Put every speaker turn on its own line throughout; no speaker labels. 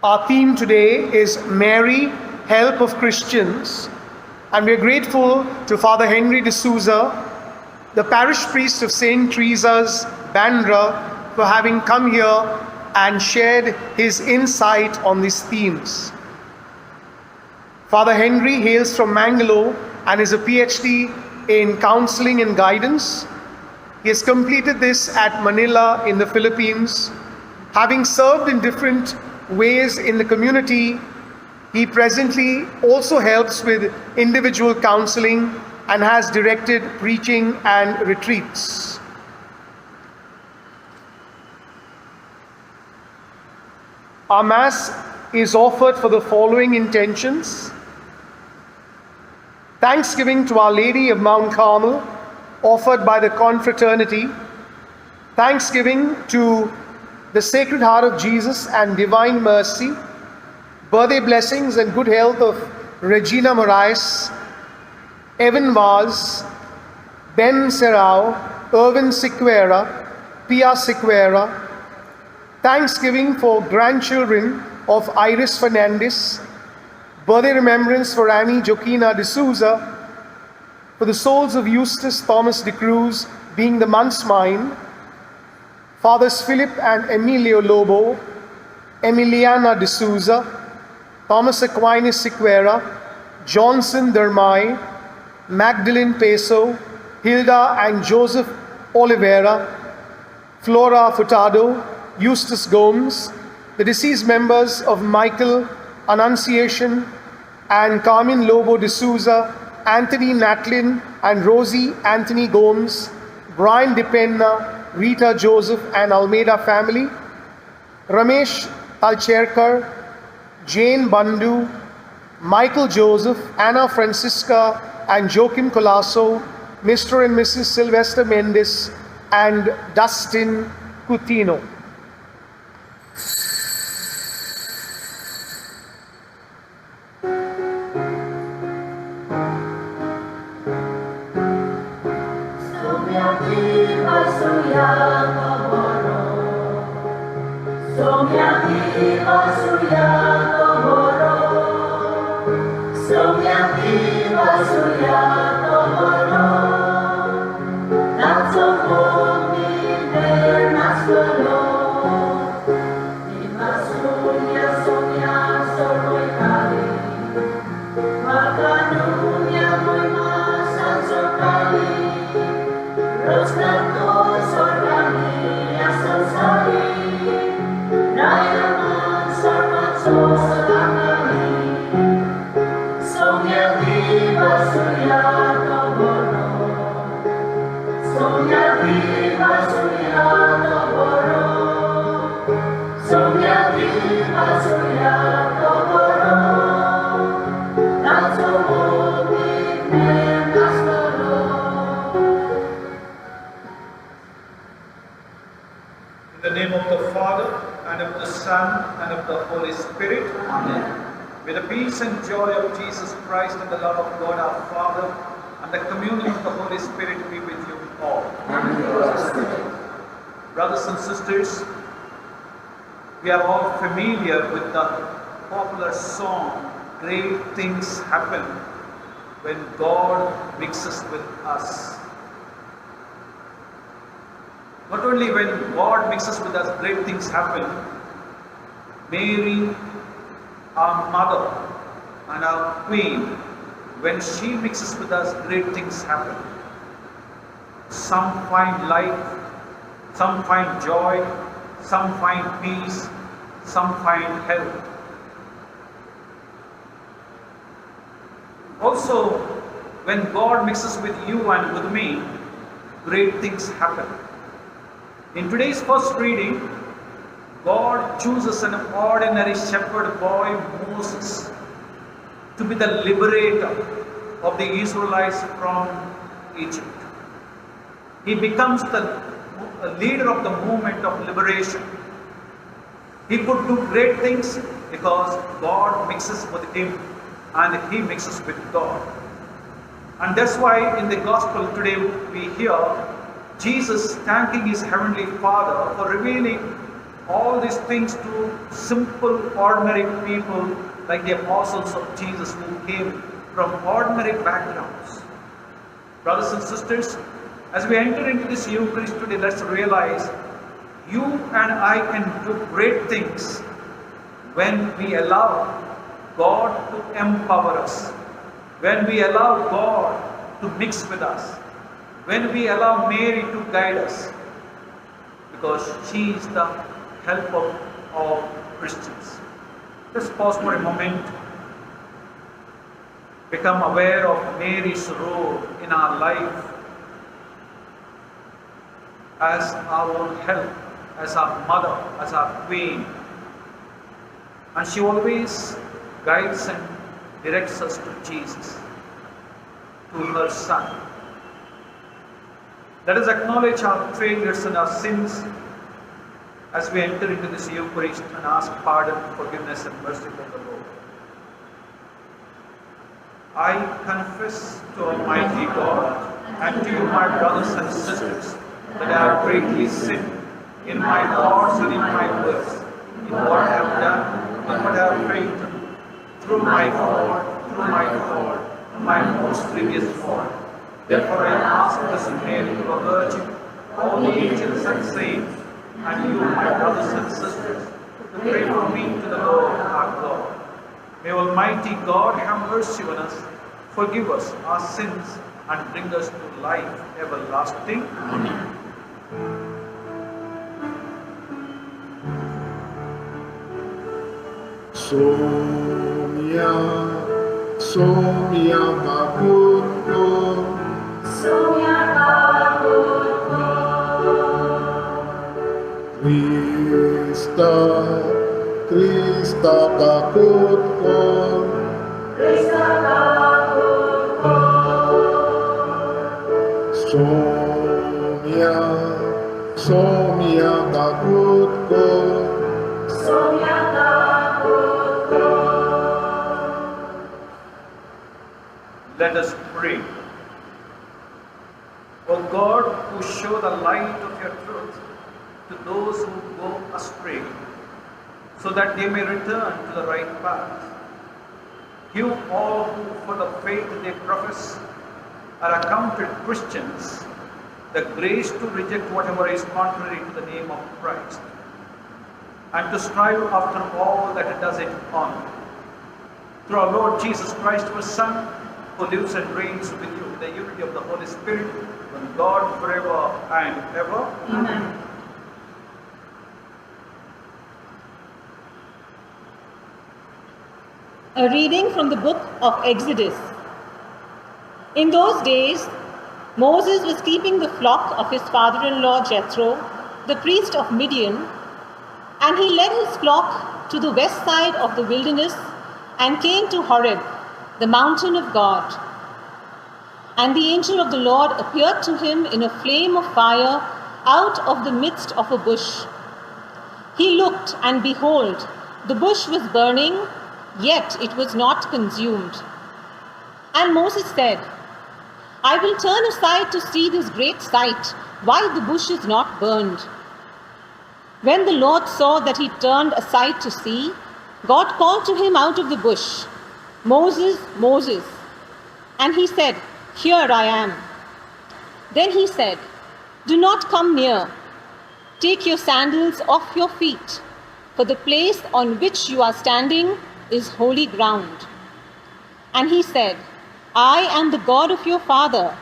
Our theme today is Mary, Help of Christians, and we are grateful to Father Henry D'Souza, the parish priest of St. Teresa's, Bandra, for having come here and shared his insight on these themes. Father Henry hails from Mangalore and is a PhD in counseling and guidance. He has completed this at Manila in the Philippines. Having served in different ways in the community, he presently also helps with individual counseling and has directed preaching and retreats. Our Mass is offered for the following intentions: Thanksgiving to Our Lady of Mount Carmel, offered by the Confraternity. Thanksgiving to the Sacred Heart of Jesus and Divine Mercy. Birthday blessings and good health of Regina Moraes, Evan Vaz, Ben Serrao, Irvin Sequeira, Pia Sequeira. Thanksgiving for grandchildren of Iris Fernandez. Birthday remembrance for Annie Joaquina D'Souza. For the souls of Eustace Thomas de Cruz, being the month's mine. Fathers Philip and Emilio Lobo, Emiliana D'Souza, Thomas Aquinas Sequeira, Johnson Dermai, Magdalene Peso, Hilda and Joseph Oliveira, Flora Furtado, Eustace Gomes, the deceased members of Michael Annunciation and Carmen Lobo D'Souza, Anthony Natlin and Rosie Anthony Gomes, Brian Depenna, Rita Joseph and Almeida family, Ramesh Talcherkar, Jane Bandu, Michael Joseph, Anna Francisca and Joaquim Colasso, Mr. and Mrs. Sylvester Mendes and Dustin Coutinho.
In the name of the Father, and of the Son, and of the Holy Spirit. Amen. May the peace and joy of Jesus Christ and the love of God our Father and the communion of the Holy Spirit be with you all. Amen. Brothers and sisters, we are all familiar with the popular song, "Great things happen when God mixes with us." Not only when God mixes with us, great things happen. Mary, our mother and our queen, when she mixes with us, great things happen. Some find life, some find joy, some find peace, some find health. Also, when God mixes with you and with me, great things happen. In today's first reading, God chooses an ordinary shepherd boy, Moses, to be the liberator of the Israelites from Egypt. He becomes the leader of the movement of liberation. He could do great things because God mixes with him and he mixes with God. And that's why in the gospel today we hear Jesus thanking his heavenly Father for revealing all these things to simple, ordinary people like the apostles of Jesus who came from ordinary backgrounds. Brothers and sisters, as we enter into this Eucharist today, let's realize you and I can do great things when we allow God to empower us, when we allow God to mix with us, when we allow Mary to guide us, because she is the help of all Christians. Let's pause for a moment, become aware of Mary's role in our life as our own help, as our mother, as our queen. And she always guides and directs us to Jesus, to her Son. Let us acknowledge our failures and our sins as we enter into this Eucharist and ask pardon, forgiveness and mercy from the Lord. I confess to Almighty God and to you, my brothers and sisters, that I have greatly sinned in my thoughts and in my words, in what I have done, in what I have failed, through my fault, my most grievous fault. Therefore I ask this Mary, the Virgin, all the angels and saints, and you, my brothers and sisters, to pray for me to the Lord our God. May Almighty God have mercy on us, forgive us our sins, and bring us to life everlasting. Amen.
Somia Kaputko,
Somia Kaputko,
Krista Kaputko,
Krista Kaputko,
Somia Kaputko,
Somia Kaputko.
Let us pray. O God, who show the light of your truth to those who go astray, so that they may return to the right path. Give all who for the faith they profess are accounted Christians the grace to reject whatever is contrary to the name of Christ, and to strive after all that it does it honor. Through our Lord Jesus Christ, your Son, who lives and reigns with you in the unity of the Holy Spirit, one God forever and ever.
Amen.
A reading from the book of Exodus. In those days, Moses was keeping the flock of his father-in-law Jethro, the priest of Midian, and he led his flock to the west side of the wilderness and came to Horeb, the mountain of God. And the angel of the Lord appeared to him in a flame of fire out of the midst of a bush. He looked, and behold, the bush was burning, yet it was not consumed. And Moses said, I will turn aside to see this great sight, why the bush is not burned. When the Lord saw that he turned aside to see, God called to him out of the bush, Moses, Moses. And he said, Here I am. Then he said, Do not come near. Take your sandals off your feet, for the place on which you are standing is holy ground. And he said, I am the God of your father,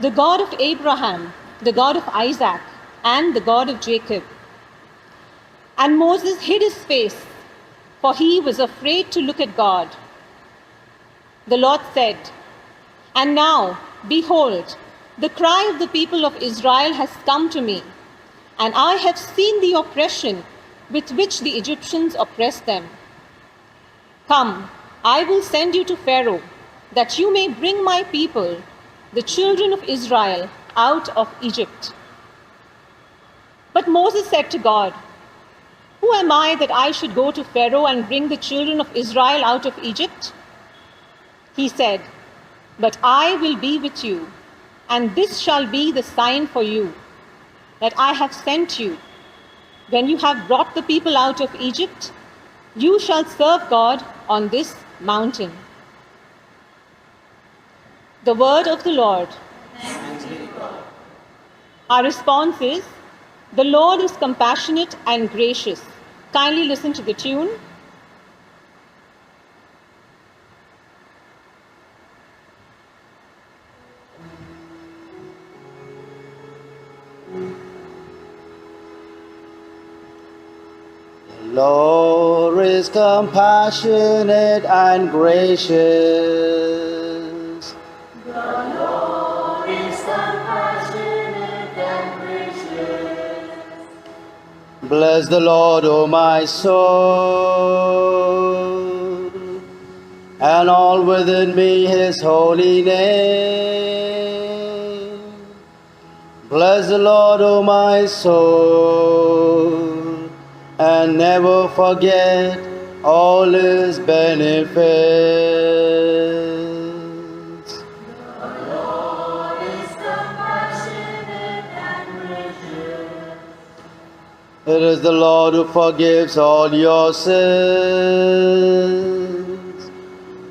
the God of Abraham, the God of Isaac, and the God of Jacob. And Moses hid his face, for he was afraid to look at God. The Lord said, And now, behold, the cry of the people of Israel has come to me, and I have seen the oppression with which the Egyptians oppress them. Come, I will send you to Pharaoh, that you may bring my people, the children of Israel, out of Egypt. But Moses said to God, Who am I that I should go to Pharaoh and bring the children of Israel out of Egypt? He said, But I will be with you, and this shall be the sign for you, that I have sent you. when you have brought the people out of Egypt, you shall serve God on this mountain. The word of the Lord. Our response is, the Lord is compassionate and gracious. Kindly listen to the tune.
Lord is compassionate and gracious.
The Lord is compassionate and gracious.
Bless the Lord, O my soul, and all within me his holy name. Bless the Lord, O my soul, and never forget all his benefits.
The Lord is compassionate and gracious.
It is the Lord who forgives all your sins,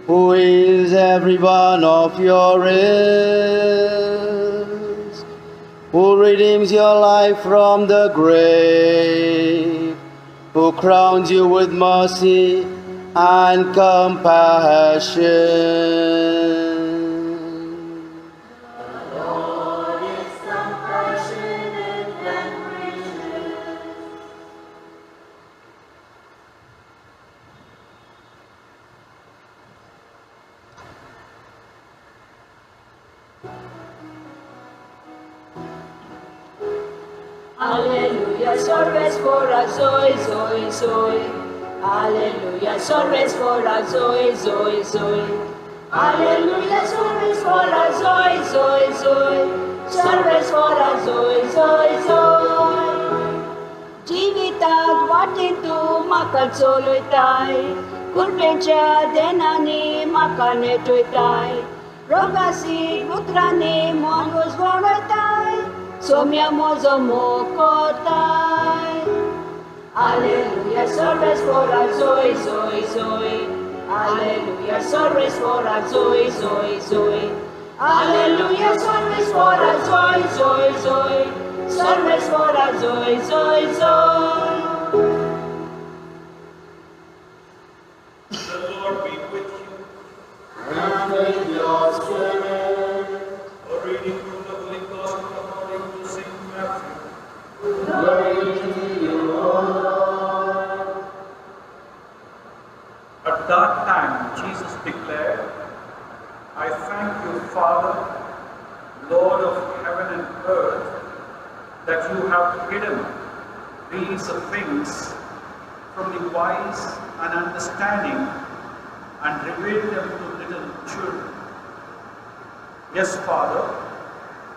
who heals every one of your ills, who redeems your life from the grave, who crowns you with mercy and compassion.
The Lord is compassionate and gracious.
Alleluia, sorres fora, zoe, zoe, zoe. Alleluia, sorres fora, zoe, zoe, zoe. Alleluia, sorres fora, zoe, zoe, zoe. Sorres fora, zoe, zoe, zoe. Jivitad watitu makatsoloitai. Kurpencha denani makanetoitai. Rogasi putrani mongus voroitai. Somia mozo mokotai. Alleluia, sorres fora, zoe, zoe, zoe. Alleluia, sorres fora, zoe, zoe, zoe. Alleluia, sorres fora, zoe, zoe, zoe. Sorres fora, zoe, zoe, zoe.
The Lord be with you.
And with your spirit.
A reading from the Holy Gospel according to St. Matthew.
Glory to you, O Lord.
At that time, Jesus declared, I thank you, Father, Lord of heaven and earth, that you have hidden these things from the wise and understanding and revealed them to little children. Yes, Father,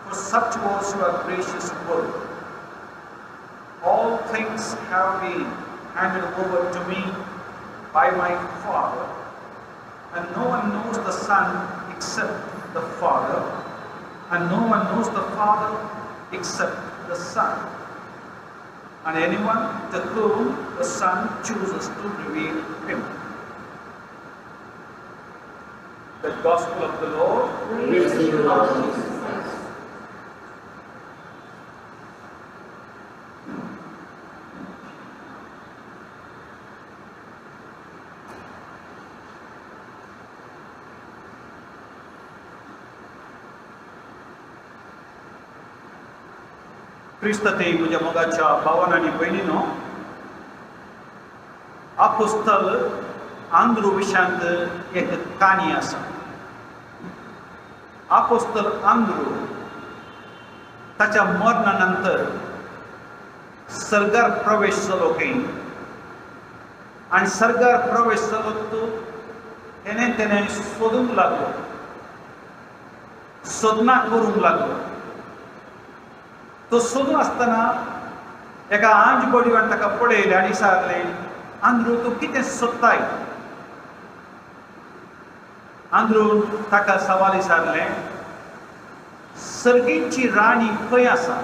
for such was your gracious word. All things have been handed over to me by my Father, and no one knows the Son except the Father, and no one knows the Father except the Son, and anyone to whom the Son chooses to reveal him. The Gospel of the Lord.
Praise to you, Lord Jesus Christ.
क्रिस्तते म्हज्या मोगाच्या भावान आनी भयणीनो, अपोस्तल Andrew विशयांत एक काणी आसा. अपोस्तल Andrew ताच्या मरणा नंतर सर्गार प्रवेश जालो खंय, आनी सर्गार प्रवेश जालो तो तेणें सोदूंक लागलो, सोदना करूंक लागलो. तो सोदून आसतना एका आंज बडीवान ताका पळयलें आनी विचारलें, आंद्रू तूं कितें सोदताय? आंद्रून ताका सवाल विचारलें, सर्गीची राणी खंय आसा?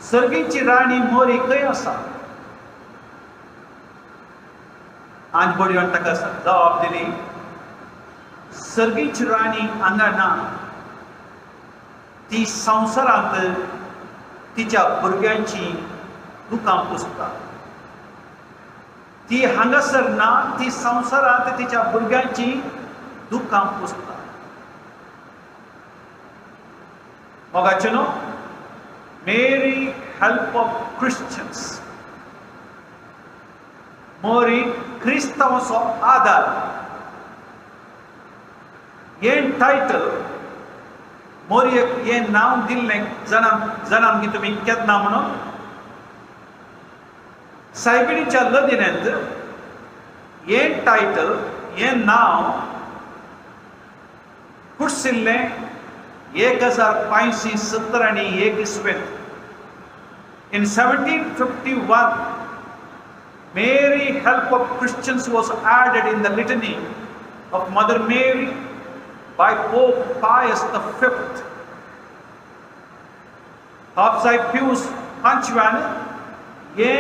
सर्गीची राणी मोरी खंय आसा? आंजबडीन ताका जबाब दिली, सर्गीची राणी हांगा ना, ती संवसारांत तिच्या भुरग्यांची दुकां पुसता. ती हांगासर ना, ती संवसारांत तिच्या भुरग्यांची दुकां पुसता. मोगाचे न्हू, मेरी हेल्प ऑफ क्रिश्चियन्स. मोरी क्रिस्तांवाचो आदार. हें टायटल मोरयेक हें नांव दिल्लें जाणां की तुमी केन्ना म्हणून? सायबिणीच्या लदिनेंत हें टायटल, हें नांव कुडसिल्लें 1571 In 1751, Mary, help of Christians, was added in the litany of Mother Mary by Pope Pius V. Papsai Pius Panchwan हे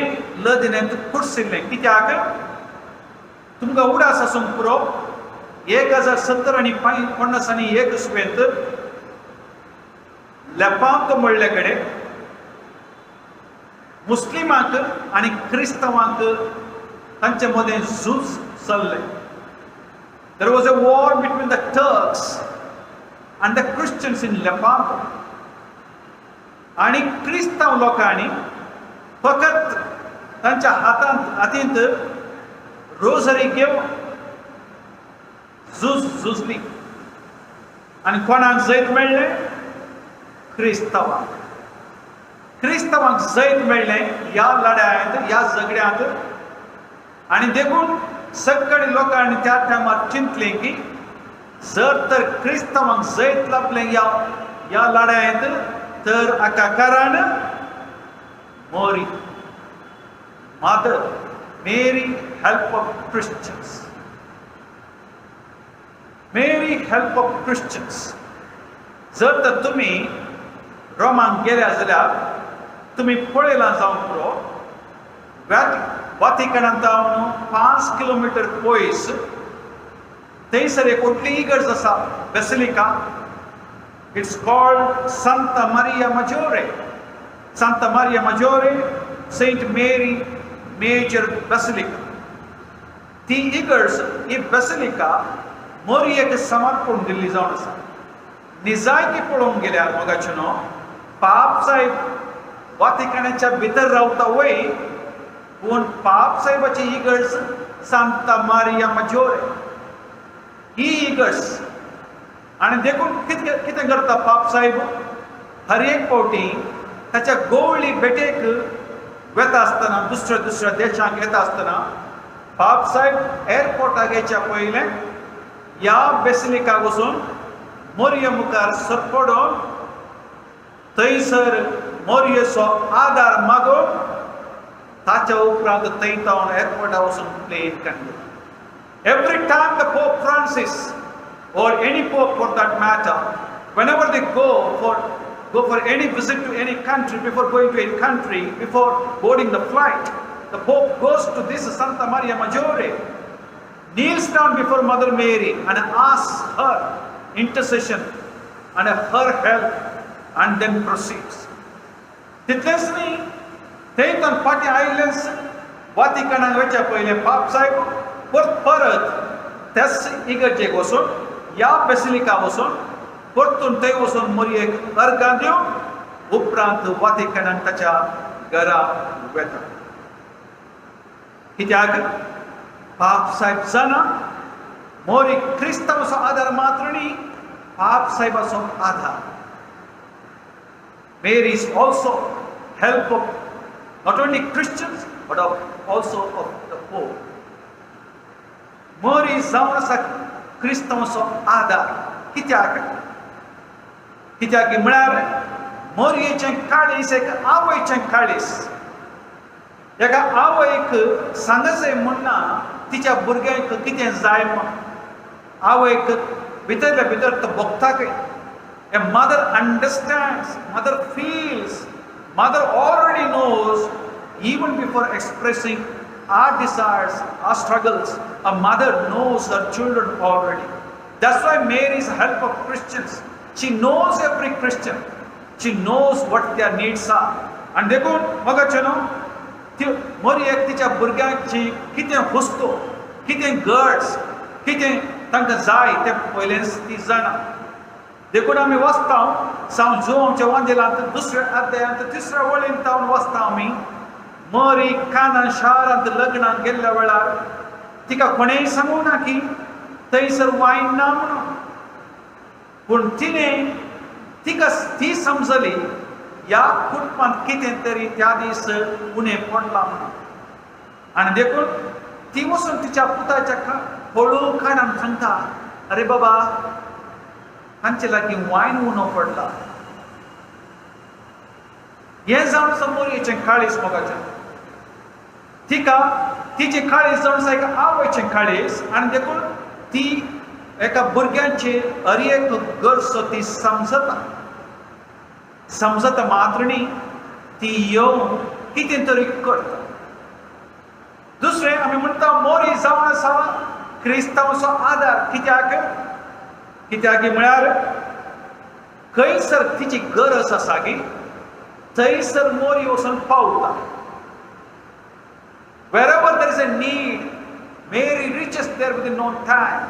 लदिनेंत कुडसिल्लें. कित्याक? तुमकां उडास आसूंक पुरो 1070 आनी 51 लेपांत म्हणले कडेन मुस्लिमांक आनी क्रिस्तांवांक तांचे मदें झूज चल्लें. There was a war between the Turks and the Christians in Lepanto. आनी क्रिस्तांव लोकांनी फकत तांच्या हातींत रोझरी घेवन झुजली. आनी कोणाक जैत मेळ्ळें? क्रिस्तांवांक. क्रिस्तांवांक जैत मेळ्ळें ह्या लढायांत, ह्या झगड्यांत. आनी देखून सगळे लोकांनी त्या टायमार चिंतलें की जर तर क्रिस्तांवांक जैत लाभलें ह्या लढायांत, तर हाका कारण मोरी, Mother Mary, help of Christians. Mary, help of Christians. जर तर तुमी रोमांक गेल्या जाल्यार तुमी पळयलां जावंक पुरो, वातिकनांतावन 5 किलोमीटर पयस थंयसर एक व्हडली इगर्ज आसा, basilica. It's called Santa Maria Maggiore. Santa Maria Maggiore, Saint Mary Major Basilica. ती इगर्ज, ही बेसिलिका मोरयेक समर्पण दिल्ली जावन आसा. निजायकी पळोवंक गेल्यार मोगाचे न्हू, पाप साहेब वातिकनाच्या भितर रावता वय, पूण पाप साहेबाची इगर्ज सांता मारिया मजोरे ही इगर्ज. आनी देखून कितें करता पाप साहेब? हर एक फावटी ताच्या गोवळी भेटेक वेता आसतना, दुसऱ्या देशांक येता आसतना, पाप साहेब एअरपोर्टाक येच्या पयलें ह्या बेसिलिकाक वचून मोरये मुखार सरपडोन थंयसर मोरयेचो आदार मागोवन ताच्या उपरांत थंयतावन एअरपोर्टार वचून प्लेन काडली. Every time the Pope Francis or any Pope for that matter, whenever they go for any visit to any country, before going to any country, before boarding the flight, the Pope goes to this Santa Maria Maggiore, kneels down before Mother Mary and asks her intercession and her help, and then proceeds. तितलेंच न्ही, थंयच्यान फाटीं आयिल्लेंच वातिकनाक वयच्या पयलें पाप साहेब परत त्याच इगर्जेक वचून, ह्या बेसिलिका वचून, परतून थंय वचून मोरयेक अर्गां दिवन उपरांत वातिकनाक ताच्या घरा वेता. कित्याक? पाप साहेब जाणा मोरी क्रिस्तांवाचो आदार मात्र न्ही, पाप साहेबाचो आधार. Mary is also help of not only Christians but also of the poor. मोरी जावन आसा क्रिस्तांवाचो आदार. कित्याक म्हळ्यार मोरयेचें काळीस एक आवयचें काळीस. एका आवयक सांगचें म्हणना तिच्या भुरग्यांक कितें जाय म्हण. आवयक भितरल्या भितर तो भोगताकय. A mother understands, mother feels Mother already knows, even before expressing our desires, our struggles, a mother knows her children already. That's why Mary is a help of Christians. She knows every Christian. She knows what their needs are. And देखून मगाचे न्हू ती मोरी एक तिच्या भुरग्यांची कितें हुस्को, कितें guts, कितें तांकां जाय तें पयलेंच ती जाणा. देखून आमी वाचता सावन जो आमच्या वांजेलांत दुसऱ्या अध्यायांत तिसऱ्या वळीन तावन वाचता आमी मोरी कानान शारांत लग्नाक गेल्ल्या वेळार तिका कोणेंय सांगूं ना की थंयसर वायन ना म्हणून. पूण तिणें तिका ती समजली ह्या कुटुंबांत कितें तरी त्या दीस उणें पडलां म्हणून. आनी देखून ती वचून तिच्या पुताच्या हळू कानान सांगता, अरे बाबा हांचे लागीं वायन उणो पडला. हें जावन आसा मोरयेचें काळीज मोगाचें. तिका तिचे काळीज जावन आसा एका आवयचें काळीज. आनी देखून ती एका भुरग्यांचे हर एक गरज ती समजता मात्र न्ही, ती येवन कितें तरी करता. दुसरें आमी म्हणटा मोरी जावन आसा क्रिस्तांवाचो आदार. कित्याक म्हळ्यार खंयसर तिची गरज आसा की थंयसर मोरी वचून पावता. Wherever there is a need, Mary reaches there within no time.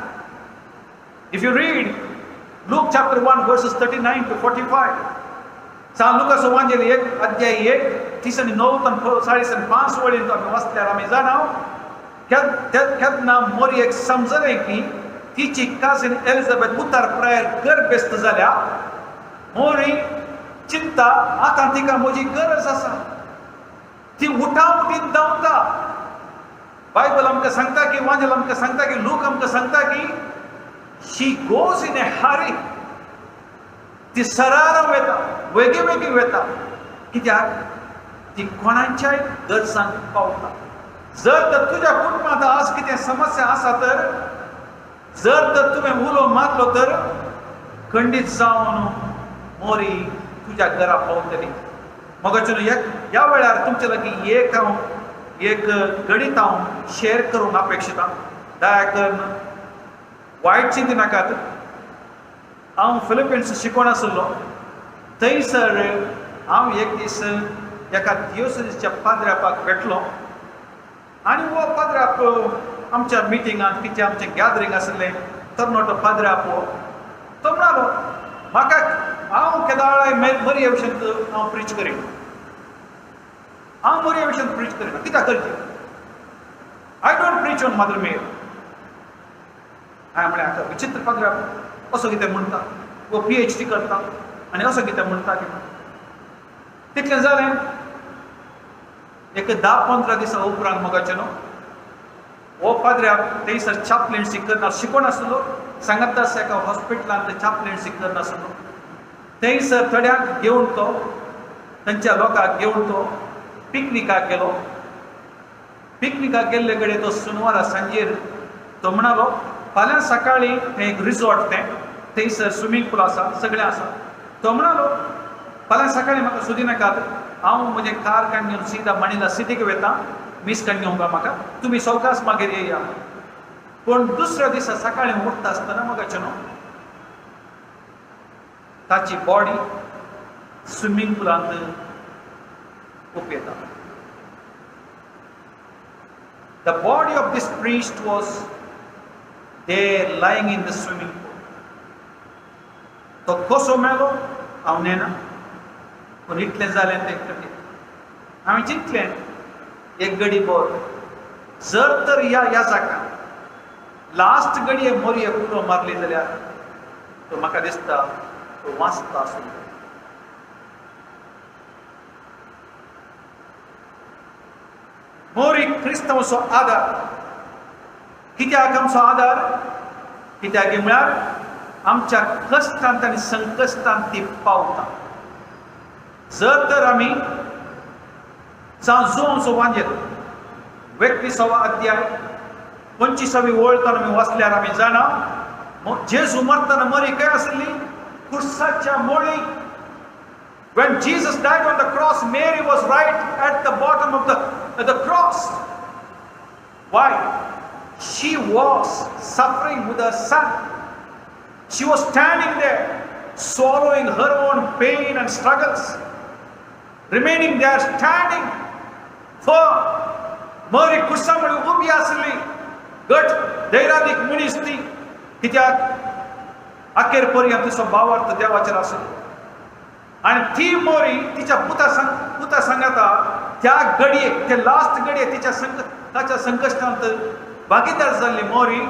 If you read Luke chapter 1 verses 39 to 45, San Lucas Evangeli 1 अध्याय 1 तीसनी 9 तन 5:30 वळीन तो आमी वाचल्यार आमी जाणाव केन्ना मोरयेक समजलें की तिची काजीन एलिझाबेथ उतार प्रायर गर्भस्त जाल्या. मोरी चिंता आतां तिका म्हजी गरज आसा. ती उठावटीन धांवता. बायबल आमकां सांगता की वांजेल आमकां सांगता की लूक आमकां सांगता की शी गोज इन ए हरी. ती सरारा वता, वेगी वता. कित्याक ती कोणाच्याय गरजांक पावता. जर तर तुज्या कुटुंबांत आज कितें समस्या आसा तर, जर तर तुवें उलो मारलो तर खंडीत जावन मोरी तुज्या घरा पावतली. मोगाचें ह्या वेळार तुमचे लागीं एक गणित हांव शेअर करूंक अपेक्षिता. दया करून वायट चिंती नाकात. हांव फिलिपिन्स शिकोवन आसलो. थंयसर हांव एक दीस एका दियोसेसीच्या पाद्र्यापाक भेटलो. आनी हो पाद्र्याप आमच्या मिटिंगांत कितें आमचें गॅदरींग आसलें तरणाटो पाद्र्याप तो म्हणलो म्हाका हांव केदाळ मरये विशयी हांव प्रीच करीन. हांव मरये विशयी प्रीच करीना. कित्याक करचें? I don't preach on mother मेरी. हांवें म्हळें आतां विचित्र पाद्र्याप असो कितें म्हणटा, वो PhD करता आनी असो कितें म्हणटा की तितलें जालें. एक 10-15 दिसा उपरांत मोगाचें न्हू हो पाद्र्याप थंयसर चाप्लेन्सी करना शिकोवन आसलो. सांगाता एका हॉस्पिटलांत चाप्लेन्सी करना आसलो. थंयसर थोड्यांक घेवन तो तांच्या लोकांक घेवन तो पिकनिकाक गेलो. पिकनिकाक गेल्ले कडेन तो सुनवारा सांजेर तो म्हणालो फाल्यां सकाळीं थंय एक रिसॉर्ट तें थंयसर स्विमींग पूल आसा, सगळें आसा. तो म्हणालो फाल्यां सकाळीं म्हाका सुदी नाकात, हांव म्हजें कार काडून घेवन सीदा मणिला सिटीक वता, मीस काडून घेवंक म्हाका, तुमी सवकास मागीर येया. पूण दुसऱ्या दिसा सकाळीं उठता आसतना मोगाचें न्हू ताची बॉडी स्विमींग पुलांत उपेता. The body of this priest was there lying in the swimming pool. तो कसो मेलो हांव नेना. पूण इतलें जालें तें कठीण. हांवें चिंतलें एक घडी बोर जर तर ह्या जाका लास्ट घडये मोरये उलो मारली जाल्यार तो म्हाका दिसता तो वाचता आसलो. मोरी क्रिस्तांवाचो आदार. कित्याक आमचो आदार? कित्याक म्हळ्यार आमच्या कश्टांत आनी संकश्टांत ती पावता. जर तर आमी जो आमचो वांजेल 21वा अध्याय 25वी वळतान आमी वाचल्यार आमी जाणा जेजू मरतना मोरी खंय आसली? खुर्साच्या मोळी. When Jesus died on the cross, Mary was right at the bottom of the cross. Why? She was suffering with her son. She was standing there, swallowing her own pain and struggles, remaining there standing firm. Mary कुसामळी उभी असली गट दैरादिक मुनिस्ती कित्याक अखेर पर्यंत तिचो भावार्थ देवाचेर आसलो आणि ती मोरी तिच्या पुता सांगता त्या घडयेक त्या लास्ट घडये ताच्या संकश्टांत भागीदार जाल्ली मोरी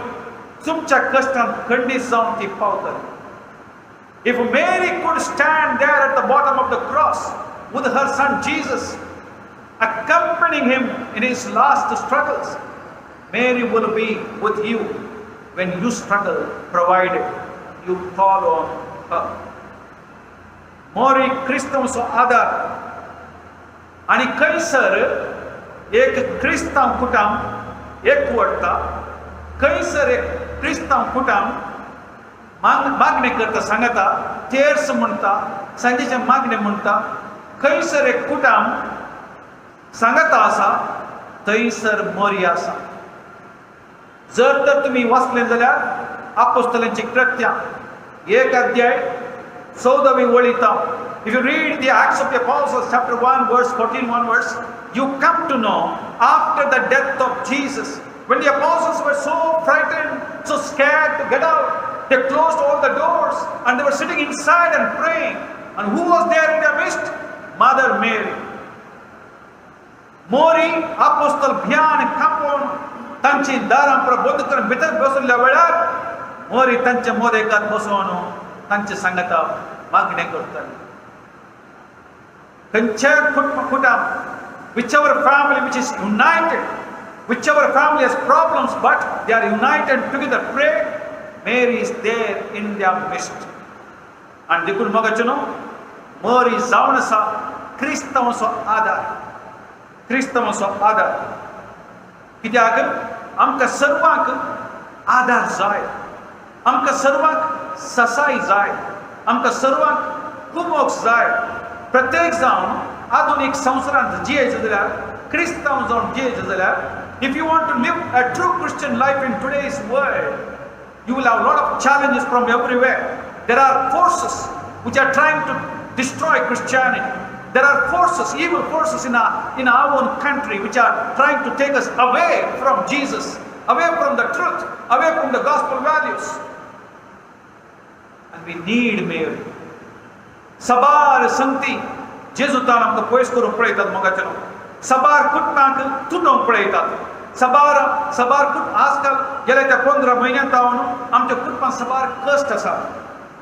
तुमच्या कष्टांत खंडीत जावन ती पावतली. If Mary could stand there at the bottom of the cross with her son Jesus, accompanying him in his last struggles, Mary will be with you when you struggle, provided you call on her. मोरी क्रिस्तांचो आदार आणि खंयसर एक क्रिस्तांव कुटुंब एकवटता, खंयसर एक क्रिस्तांव कुटुंब मागणी करता सांगता तेर्स म्हणटा सांजेचे मागणे म्हणटा, खंयसर एक कुटुंब सांगता आसा थंयसर मोरी आसा. जर तर तुम्ही वाचले जाल्यार आपोस्तलांची कृत्यां 1 अध्याय 14वी वळींत, if you read the Acts of the Apostles chapter 1 verse 14 onwards, you come to know after the death of Jesus, when the apostles were so frightened, so scared to get out, they closed all the doors and they were sitting inside and praying. And who was there in their midst? Mother Mary. मोरी आपोस्तल भियान कापून तांची दारां प्रबोध करून भितर बसल्या वेळार मोरी तांच्या मोदेकात बसोन तांचे सांगता मागणे करताली. खंयच्या कुटुंब, whichever family which is united, whichever family has problems but they are united together pray, Mary is there in their midst. आणि देखून मगाचनो मोरी जावन आसा क्रिस्तांवाचो आदार, क्रिस्तांवाचो आदार. कित्याक आमकां सर्वांक आदार जाय, आमकां सर्वांक ससाय जाय, आमकां सर्वांक कुमोग जाय. प्रत्येक जावन आधुनीक संवसारांत जियेचें जाल्यार, क्रिस्तांव जावन जियेचें जाल्यार, if you want to live a true Christian life in today's world, you will have a lot of challenges from everywhere. There are forces which are trying to destroy Christianity. There are forces, evil forces in our own country which are trying to take us away from Jesus, away from the truth, away from the gospel values. And we need Mary. Sabar संगती जेजुतान आमकां पयस करून पळयतात मोगाचेर. सबार कुटुंबाक तुटोवंक पळयतात. सबार कुटुंब आजकाल गेल्या त्या 15 म्हयन्यांत आमच्या कुटुंबांत सबार कश्ट आसा.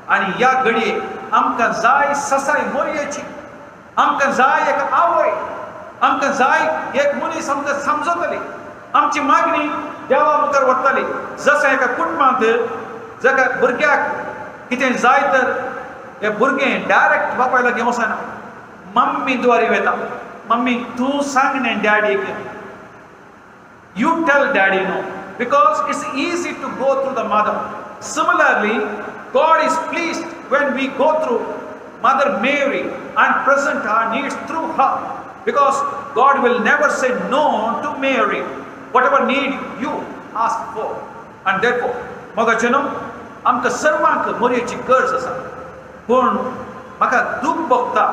आनी ह्या घडयेक आमकां जाय ससाय मोरयेची, आमकां जाय एक आवय, आमकां जाय एक मनीस आमकां समजतली. आमची मागणी देवा मुखार वतली. जशें एका कुटुंबांत जाका भुरग्याक कितें जाय तर हे भुरगें डायरेक्ट बापाय लागीं वचना, मम्मी द्वारे वता. मम्मी तूं सांग न्ही डॅडीक, you tell daddy no, because it's easy to go through the mother. Similarly, God is pleased when we go through Mother Mary and present our needs through her, because God will never say no to Mary, whatever need you ask for. And therefore, मोगाचेनो आमकां सर्वांक मोरयेची गरज आसा. पूण म्हाका दूख भोगता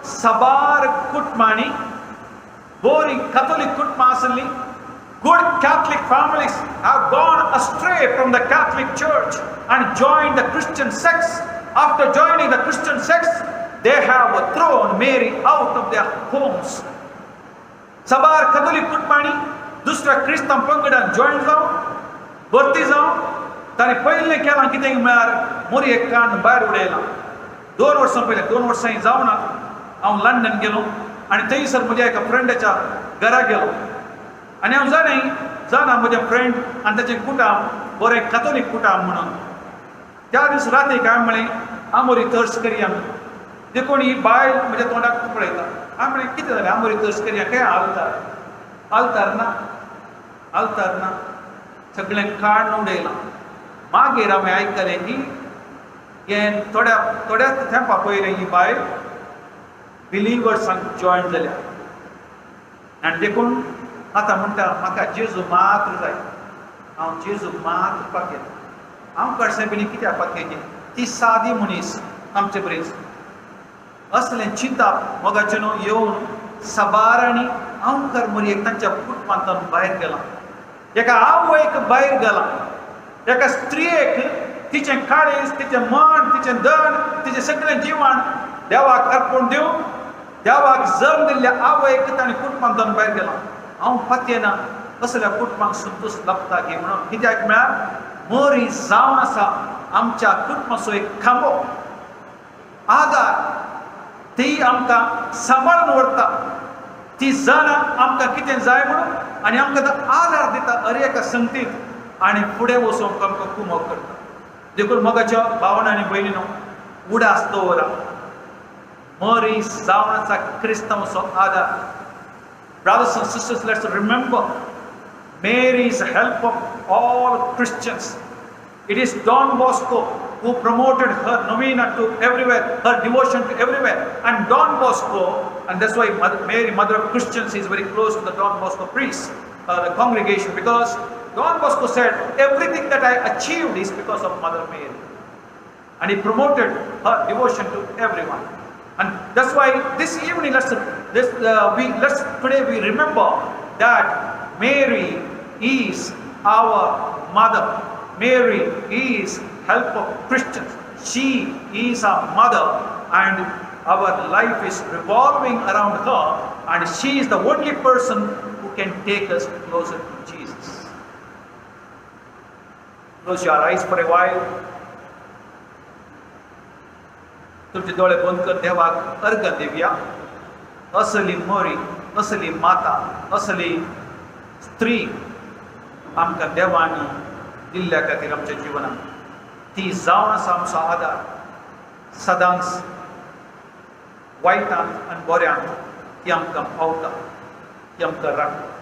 सबार कुटुंबांनी, बोरी Catholic कुटुंबां आसलीं, good Catholic families have gone astray from the Catholic Church and joined the Christian sects. After joining the Christian sects, they have thrown Mary out of their homes. सबार Catholic कुटुंबांनी दुसऱ्या क्रिस्तांव पंगडान जॉइन जावन भरती जावन ताणें पयलें केलां कितें म्हळ्यार मोरयेक काडून भायर उडयलां. 2 वर्सां पयलीं 2 वर्सां जावना हांव लंडन गेलो आनी थंयसर म्हज्या एका फ्रेंडाच्या घरा गेलो आनी हांव जाणा म्हजें फ्रेंड आनी ताचें कुटुंब बरें कॅथोलीक कुटुंब म्हणून. त्या दीस रातीक हांवें म्हळें आमोरी तर्स करया. देखून ही बायल म्हज्या तोंडाक पळयता. हांवें म्हळें कितें जालें आमोरी तर्स करया काय आलतार ना सगळें काडून उडयलां. मागीर हांवें आयकलें की हे थोड्याच तेंपा पयलीं ही बायल बिलिवर्सांक जॉयन जाल्या आनी देखून आतां म्हणटा म्हाका जेजू मात्र जाय, हांव जेजू मात्र पाकेन. हांव कडसां बिली कित्याक पाकेचें? ती सादी मनीस आमचे बरेच असलें चिंतप मोगाचें न्हू येवन साबारांनी हांव कर मरी एक तांच्या कुटुंबांतल्यान भायर गेलां, एका आवयक भायर गेलां, एका स्त्रियेक तिचें काळीज, तिचें मन, तिचें धन, तिचें सगळें जिवन देवाक अर्पण दिवंक देवाक जल्म दिल्ल्या आवयक ताणें कुटुंबांतल्यान भायर गेलां. हांव पातयेना असल्या कुटुंबांक संतोश लाभता गे म्हणून. कित्याक म्हळ्यार मोरी जावन आसा आमच्या कुटुंबाचो एक खांबो, आदार. ती आमकां सांबाळून व्हरता, ती जाणा आमकां कितें जाय म्हणून आनी आमकां तो आदार दिता हर एका संगतींत आनी फुडें वचूंक आमकां कुमक करता. देखून मोगाच्या भावना आनी भयणीनो, उडास दवरा मोरी जावन आसा क्रिस्तांवाचो आदार. Brothers and sisters, let's remember Mary's help of all Christians. It is Don Bosco who promoted her novena to everywhere, her devotion to everywhere. And Don Bosco, and that's why Mary, Mother of Christians, is very close to the Don Bosco priests, the congregation, because Don Bosco said, everything that I achieved is because of Mother Mary. And he promoted her devotion to everyone. And that's why this evening, today we remember that Mary is our mother. Mary is help of Christians. She is our mother, and our life is revolving around her, and she is the only person who can take us closer to Jesus. Close your eyes for a while. तुमचे दोळे बंद कर, देवाक अर्घ दिवया. असली मोरी, असली माता, असली स्त्री आमकां देवानी दिल्ल्या खातीर आमच्या जिवनांत. ती जावन आसा आमचो आदार सदांच वायटांत आनी बऱ्यांत. ती आमकां पावता, ती आमकां राखता.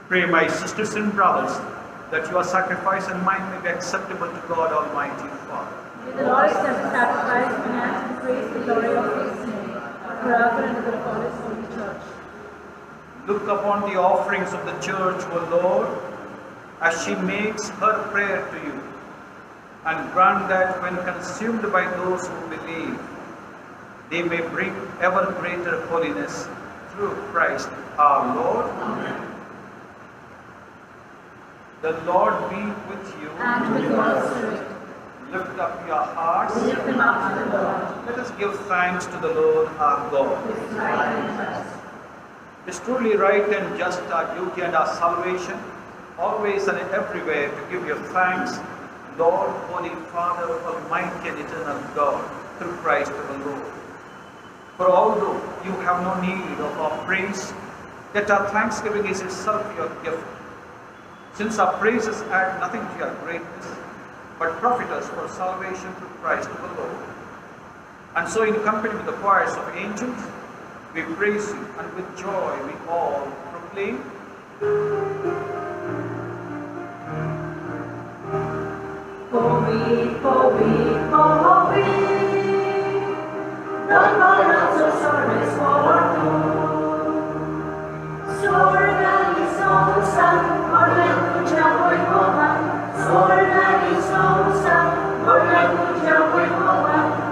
Pray, my sisters and brothers, that your sacrifice and mine may be acceptable to God Almighty Father.
May the Lord accept the sacrifice and ask to praise the glory of His name, forever and ever for His holy church.
Look upon the offerings of the church, O Lord, as she makes her prayer to you, and grant that when consumed by those who believe, they may bring ever greater holiness through Christ our Lord. Amen. The Lord be with you.
And with your spirit.
Lift up your hearts.
Lift them up to the Lord.
Let us give thanks to the Lord our God.
It is right and just.
It is truly right and just our duty and our salvation, always and everywhere, to give you thanks, Lord, Holy Father, Almighty and Eternal God, through Christ our Lord. For although you have no need of our praise, yet our thanksgiving is itself your gift. Since our praises add nothing to your greatness, but profit us for salvation through Christ our Lord. And so in company with the choirs of angels, we praise you, and with joy we all proclaim.
Holy, holy, holy, the Lord of the service for Sorgani Sosa, Orleguja Voivova, Sorgani Sosa, Orleguja Voivova,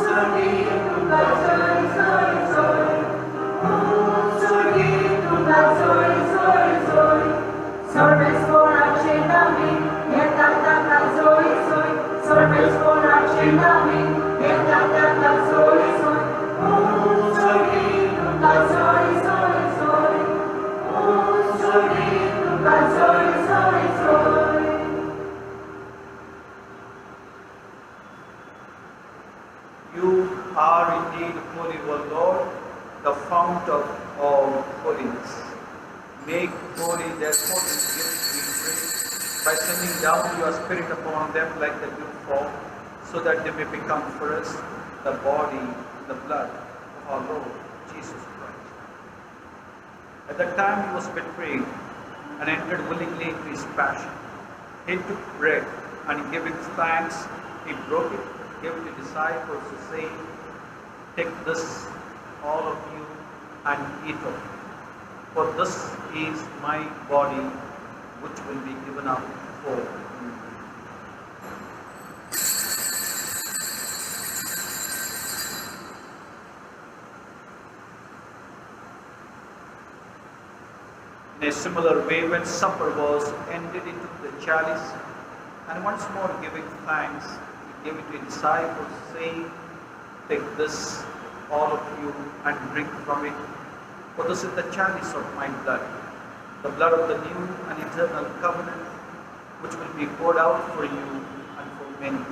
Sorgi Tunga Zoi Zoi Zoi, Sorgi Tunga Zoi Zoi Zoi, Service for Achenami, Yetaka Zoi Zoi, Service for Achenami, Yetaka Zoi Zoi, Sorgi Tunga Zoi Zoi Zoi, Sorgi Tunga Zoi Zoi Zoi.
You are indeed holy, O Lord, the fount of all holiness. Make holy therefore this gift, we pray, by sending down your Spirit upon them like the dew fall, so that they may become for us the body and the blood of our Lord Jesus Christ. At the time he was betrayed and entered willingly into his passion, he took bread and giving thanks, he broke it, gave it to disciples, saying, "Take this, all of you, and eat of it. For this is my body, which will be given up for you." In a similar way, when supper was ended, he took the chalice, and once more giving thanks, he gave it to his disciples, saying, "Take this, all of you, and drink from it. For this is the chalice of my blood, the blood of the new and eternal covenant, which will be poured out for you and for many,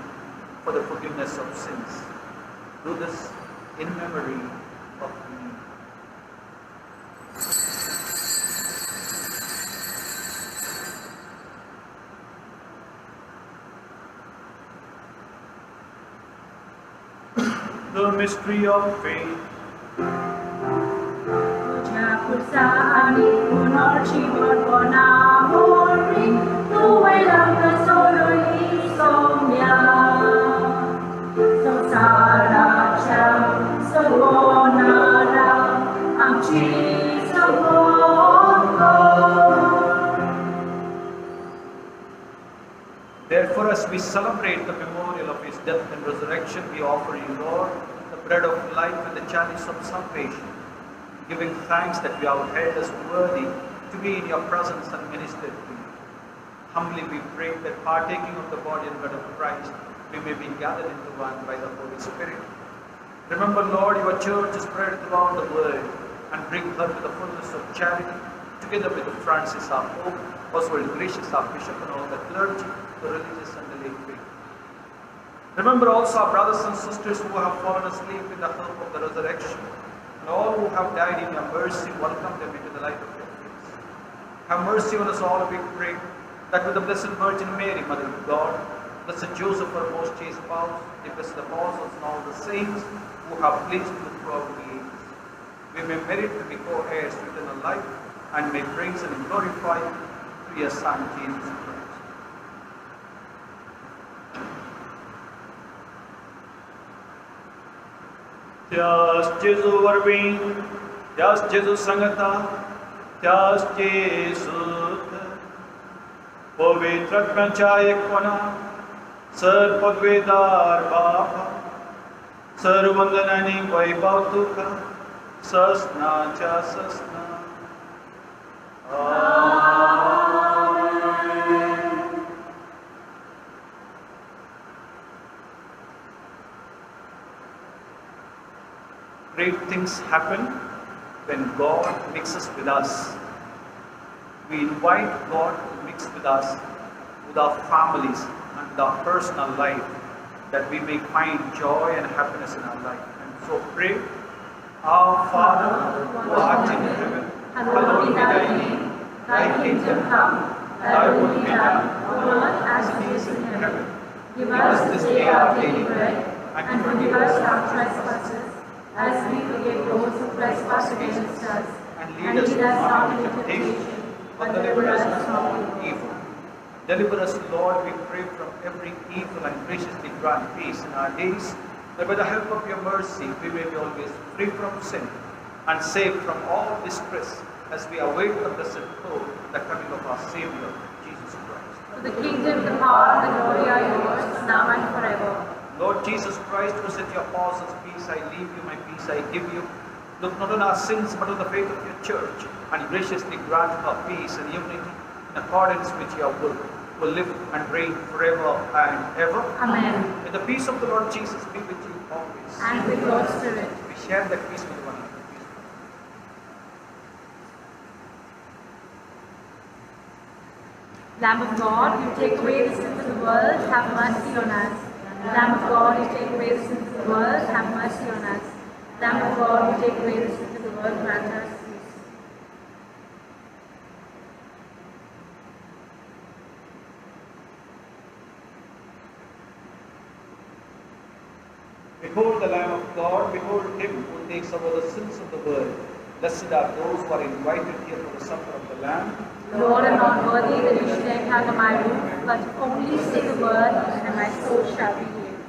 for the forgiveness of sins. Do this in memory of me." The mystery of faith.
Pursani un'orcivor con amore, tu hai l'altra solo insomnia. So sara ciao, so buona, amci so buono.
Therefore, as we celebrate the memorial of his death and resurrection, we offer you, Lord, the bread of life and the chalice of salvation, giving thanks that you have held us worthy to be in your presence and minister to you. Humbly we pray that partaking of the body and blood of Christ, we may be gathered into one by the Holy Spirit. Remember, Lord, your church is spread throughout the world, and bring her to the fullness of charity, together with Francis our Pope, Oswald Gracious our Bishop, and all the clergy, the religious and the lay faithful. Remember also our brothers and sisters who have fallen asleep in the hope of the resurrection, and all who have died in your mercy, welcome them into the light of your face. Have mercy on us all, we pray, that with the Blessed Virgin Mary, Mother of God, Blessed Joseph, our most chaste spouse, the blessed apostles, and all the saints who have pleased you throughout the ages, we may merit to be co-heirs to eternal life, and may praise and glorify you through your Son, Jesus Christ. Tias Jesu Varvin, Tias Jesu Sangata, Tias Jesu Povitra Kranchaya Kona, Sir Pagvedar Baba, Sir Vandanani Vaibhautuka, Sasna Cha Sasna. Amen. Great things happen when God mixes with us. We invite God to mix with us, with our families and with our personal life, that we may find joy and happiness in our life. And so pray, Our Father, who art in heaven, hallowed be thy name. Thy kingdom come, thy will be done, on earth as it is in heaven. Give us this day our daily bread, and forgive us our trespasses, as we forgive those who trespass against us. And lead us not into temptation, but deliver us from evil. Deliver us, Lord, we pray, from every evil, and graciously grant peace in our days, that by the help of your mercy we may be always free from sin and saved from all distress, as we await the blessed hope, the coming of our Savior, Jesus Christ.
For the kingdom, the power, and the glory are yours, now and forever.
Lord Jesus Christ, who said to your apostles, peace I leave you, my peace I give you, look not on our sins, but on the faith of your church, and graciously grant her peace and unity in accordance with your will live and reign forever and ever.
Amen.
May the peace of the Lord Jesus be with you always.
And with your spirit.
We share that peace with one another.
Lamb of God, you take away the sins of the world, have mercy on us. Lamb of God, you take away the sins of the world, have mercy on us. Lamb of God, you take away the sins of the world, grant us peace.
Behold the Lamb of God, behold him who takes away the sins of the world. Blessed are those who are invited here for the supper of the Lamb.
Lord, I am not worthy that you should enter under my roof, but only say the word, and my soul shall be healed.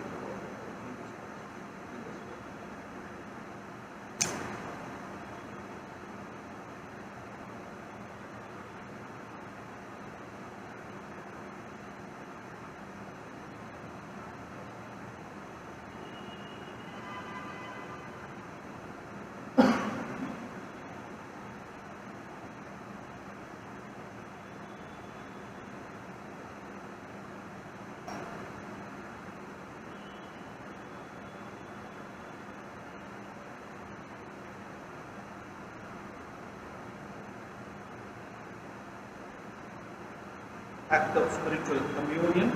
Act of spiritual communion.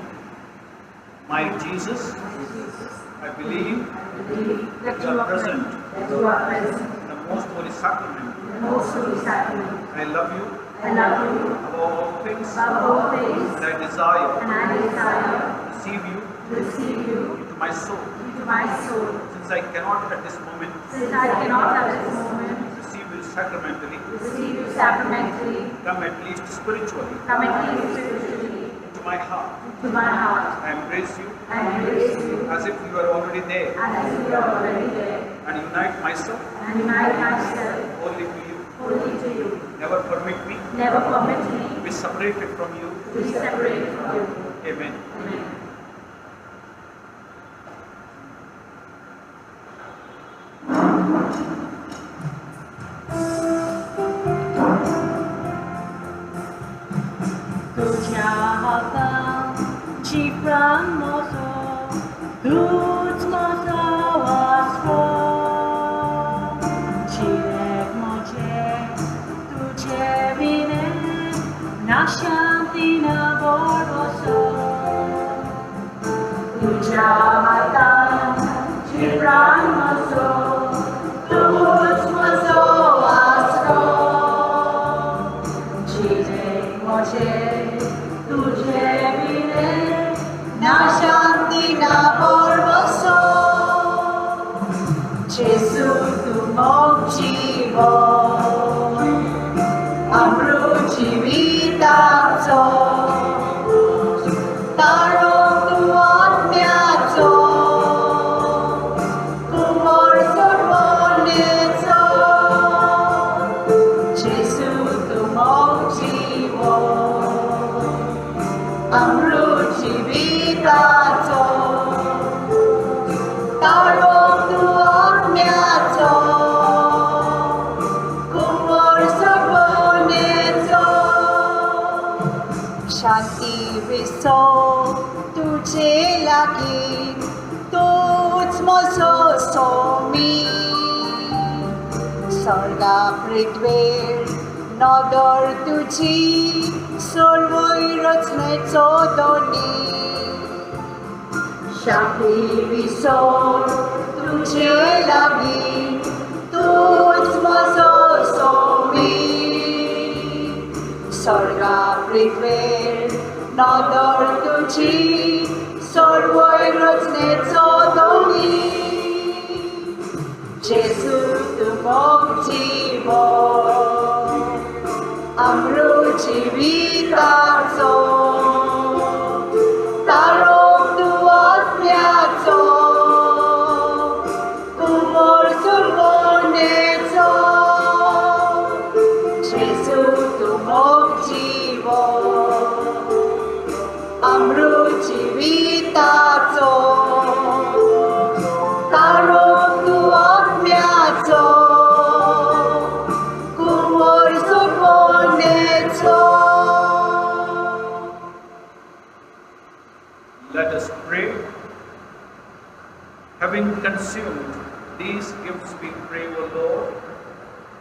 My Jesus, I believe
That
you are present
that you are present
in the most holy sacrament.
in the most holy sacrament.
I love you
I love you
above all things,
above all things,
and I desire
and I desire
to receive you
to receive you
into my soul.
into my soul.
Since I cannot at this moment
Since I cannot at this moment
receive you sacramentally,
receive you sacramentally,
come at least spiritually
come and lead spiritually
into my heart.
to my heart.
I embrace you
I embrace you
as if you are already there,
as if you are already there,
and unite myself
and unite myself
only to you.
wholly to you.
Never permit me
Never permit me
to be separated from you.
to be separated from you.
Amen.
Amen.
Ci framoso, tuż mozo Cirek mocie, tu ciebie nascianti na borboso. Tu ciamata, ci framoso, tuż mozo Cirek mocie, tu ciebie nascianti na borboso. Gesù tu mochivo, amruci vitazo, taro tu odmiazo, kumor sorbonezo. Gesù tu mochivo, amruci vitazo, taro tu odmiazo, kumor sorbonezo. Shanti viso tuझे लगी तुझ moso Somi
स्वर्गा पृथ्वीर नदर तुझी सर्वै रचनेचो दोनी शांती विसर तुझे लागी तूच म्हजो सोबीत स्वर्गा पृथ्वीर नदर तुझी सर्वै रचनेचो दोनी जेसू तू मोग जीवन अमृत जिविताचो तारोक तू आत्म्याचो कुमोर सुरवणेचो जेसू तू मोग जीवन अमृत जिविताचो तारोक तू आत्म्याचो कुमोर सुरवणेचो.
Let us pray. Having consumed these gifts, we pray, O Lord,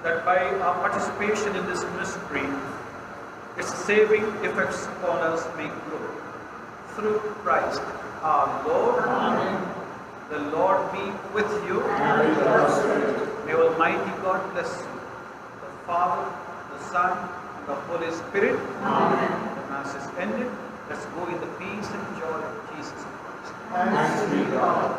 that by our participation in this mystery, its saving effects upon us may grow. Through Christ our Lord. Amen. The Lord be with you. May Almighty God bless you, the Father, the Son, and the Holy Spirit. Amen. The Mass is ended. Let's go in the peace and joy of Jesus Christ.
Thanks be God.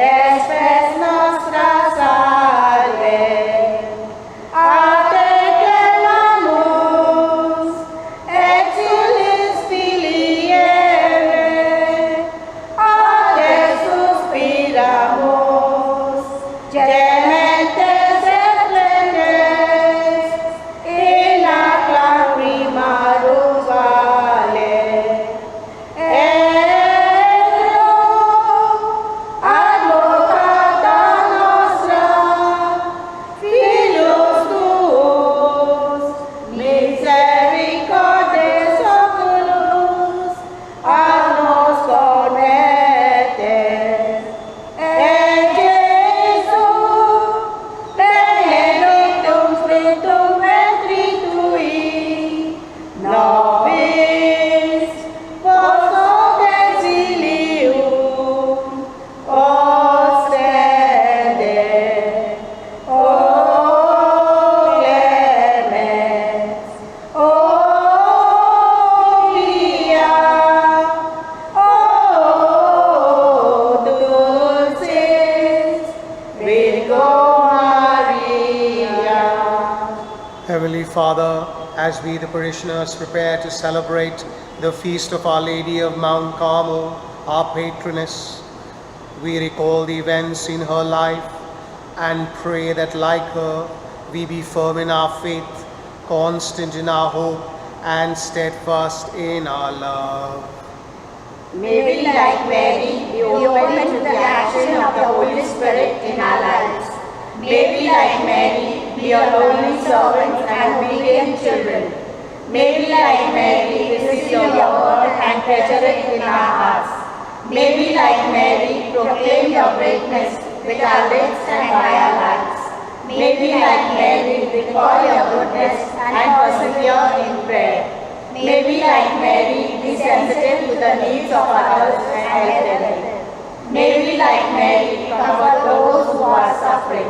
Espes nostras salve.
Heavenly Father, as we, the parishioners, prepare to celebrate the feast of Our Lady of Mount Carmel, our patroness, we recall the events in her life and pray that, like her, we be firm in our faith, constant in our hope, and steadfast in our love.
May we, like Mary, be open to the action of the Holy Spirit in our lives. May we, like Mary, be your only servants and obedient children. May we, like Mary, receive your word and treasure it in our hearts. May we, like Mary, proclaim your greatness with our lips and by our lives. May we, like Mary, recall your goodness and persevere in prayer. May we, like Mary, be sensitive to the needs of others and help them. May we, like Mary, comfort those who are suffering.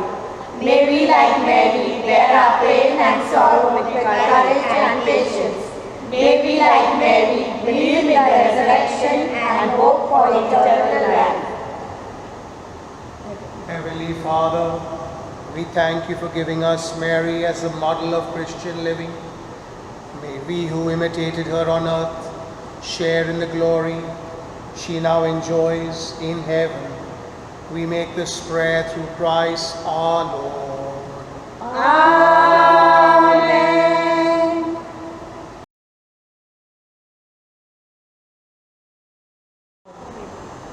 May we, like Mary, bear our pain and sorrow with courage and patience. May we, like Mary, believe in the resurrection and hope for eternal life.
Heavenly Father, we thank you for giving us Mary as a model of Christian living. May we who imitated her on earth share in the glory she now enjoys in heaven. We make this prayer through Christ our Lord.
Amen.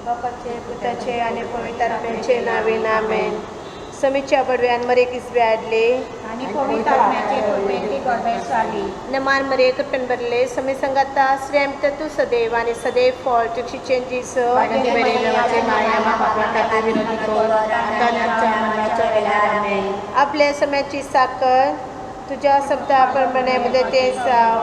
बापाचे पुताचे आणि पवित्रात्म्याचे नावे आमेन. समीच्या बडव्यान मरे किस व्याडले
आणि पवित्र आत्म्याचे कृपेची गडबड
नमान मरे coupon बरले समी संगता श्रेम तू सदैव आणि सदैव फॉल टुक्षी चेंजीस आपल्या समयाची साखर तुझ्या शब्दाप्रमाणे ते साव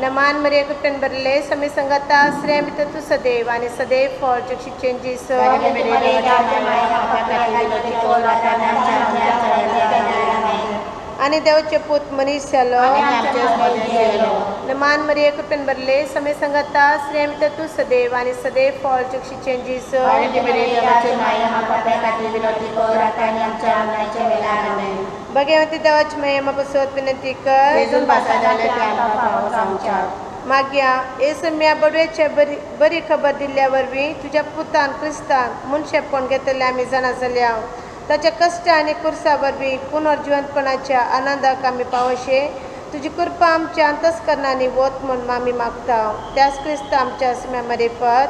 नमान मरे कृपन बरले समी संगता श्रेम तू सदैव आणि सदैव फॉल टुक्षी चेंजीस आणि देवचे पूत मनीष झालो नमान मरिये कृपन बरले समय संगता श्रेम तू सदैव आणि सदैव फॉल चुक्षी चेंजीस भगवती देवाची महिमा बसवत विनंती कर माग्या ए सम्या बडव्याच्या बरी खबर दिल्यावर बी तुझ्या पुतान क्रिस्तान मुनशेपण घेतले आम्ही जाणा झाल्या ताच्या कष्ट आणि कुर्सावर बी पुनर्जीवनपणाच्या आनंदाक आम्ही पावशे तुझी कृपा आमच्या अंतस्करणाने वोत म्हणून आम्ही मागता त्याच क्रिस्त आमच्या सम्या मरेपत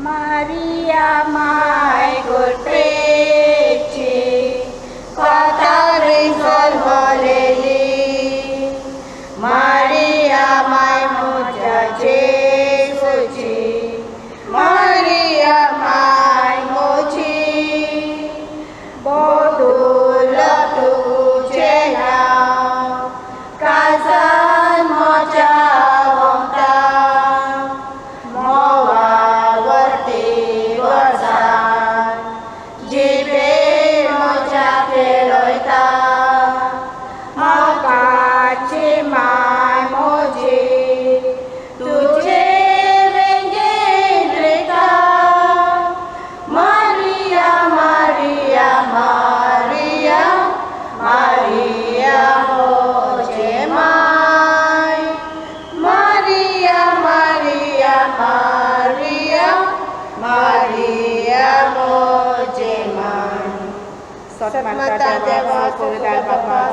Maria, my good preaching, Father is all holy. Maria, my mucha Jesuchi, Maria, my mochi, Bodula tu chena, Kazan mocha vomta.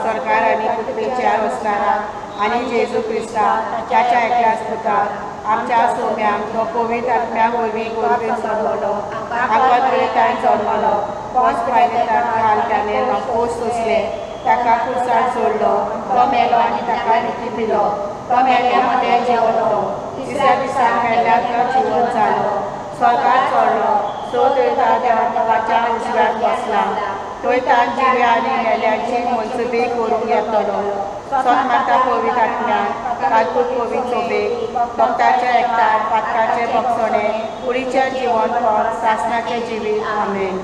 सरकार आणि पुतळेच्या असणारा आणि जेजू ख्रिस्ता त्याच्या एकल्याच पुतात आमच्या सोम्यांक तो पवित्र आत्म्याक वरवीं करून सोडलो आमकां तुळेतान जल्मलो पोंच पायलेतान घालताने पोस सोंसले ताका कुर्सार सोडलो तो मेलो आनी ताका रिती दिलो तो मेल्या मध्ये जेवलो तिसऱ्या दिसा मेल्याक तो जिवंत जालो स्वर्गाक चडलो सो थंय देवाच्या उजव्यार बसला थंय तान जिव्या आनी मेल्यांची मनसुबी करूंक येतलो सोत माता पवित्र आत्म्याक कालपूत पवित्र सोबेक भक्ताच्या एकठांय पातकाचे भक्षणे कुडीचें जिवन फळ सासणाचे जिवीत आमेन.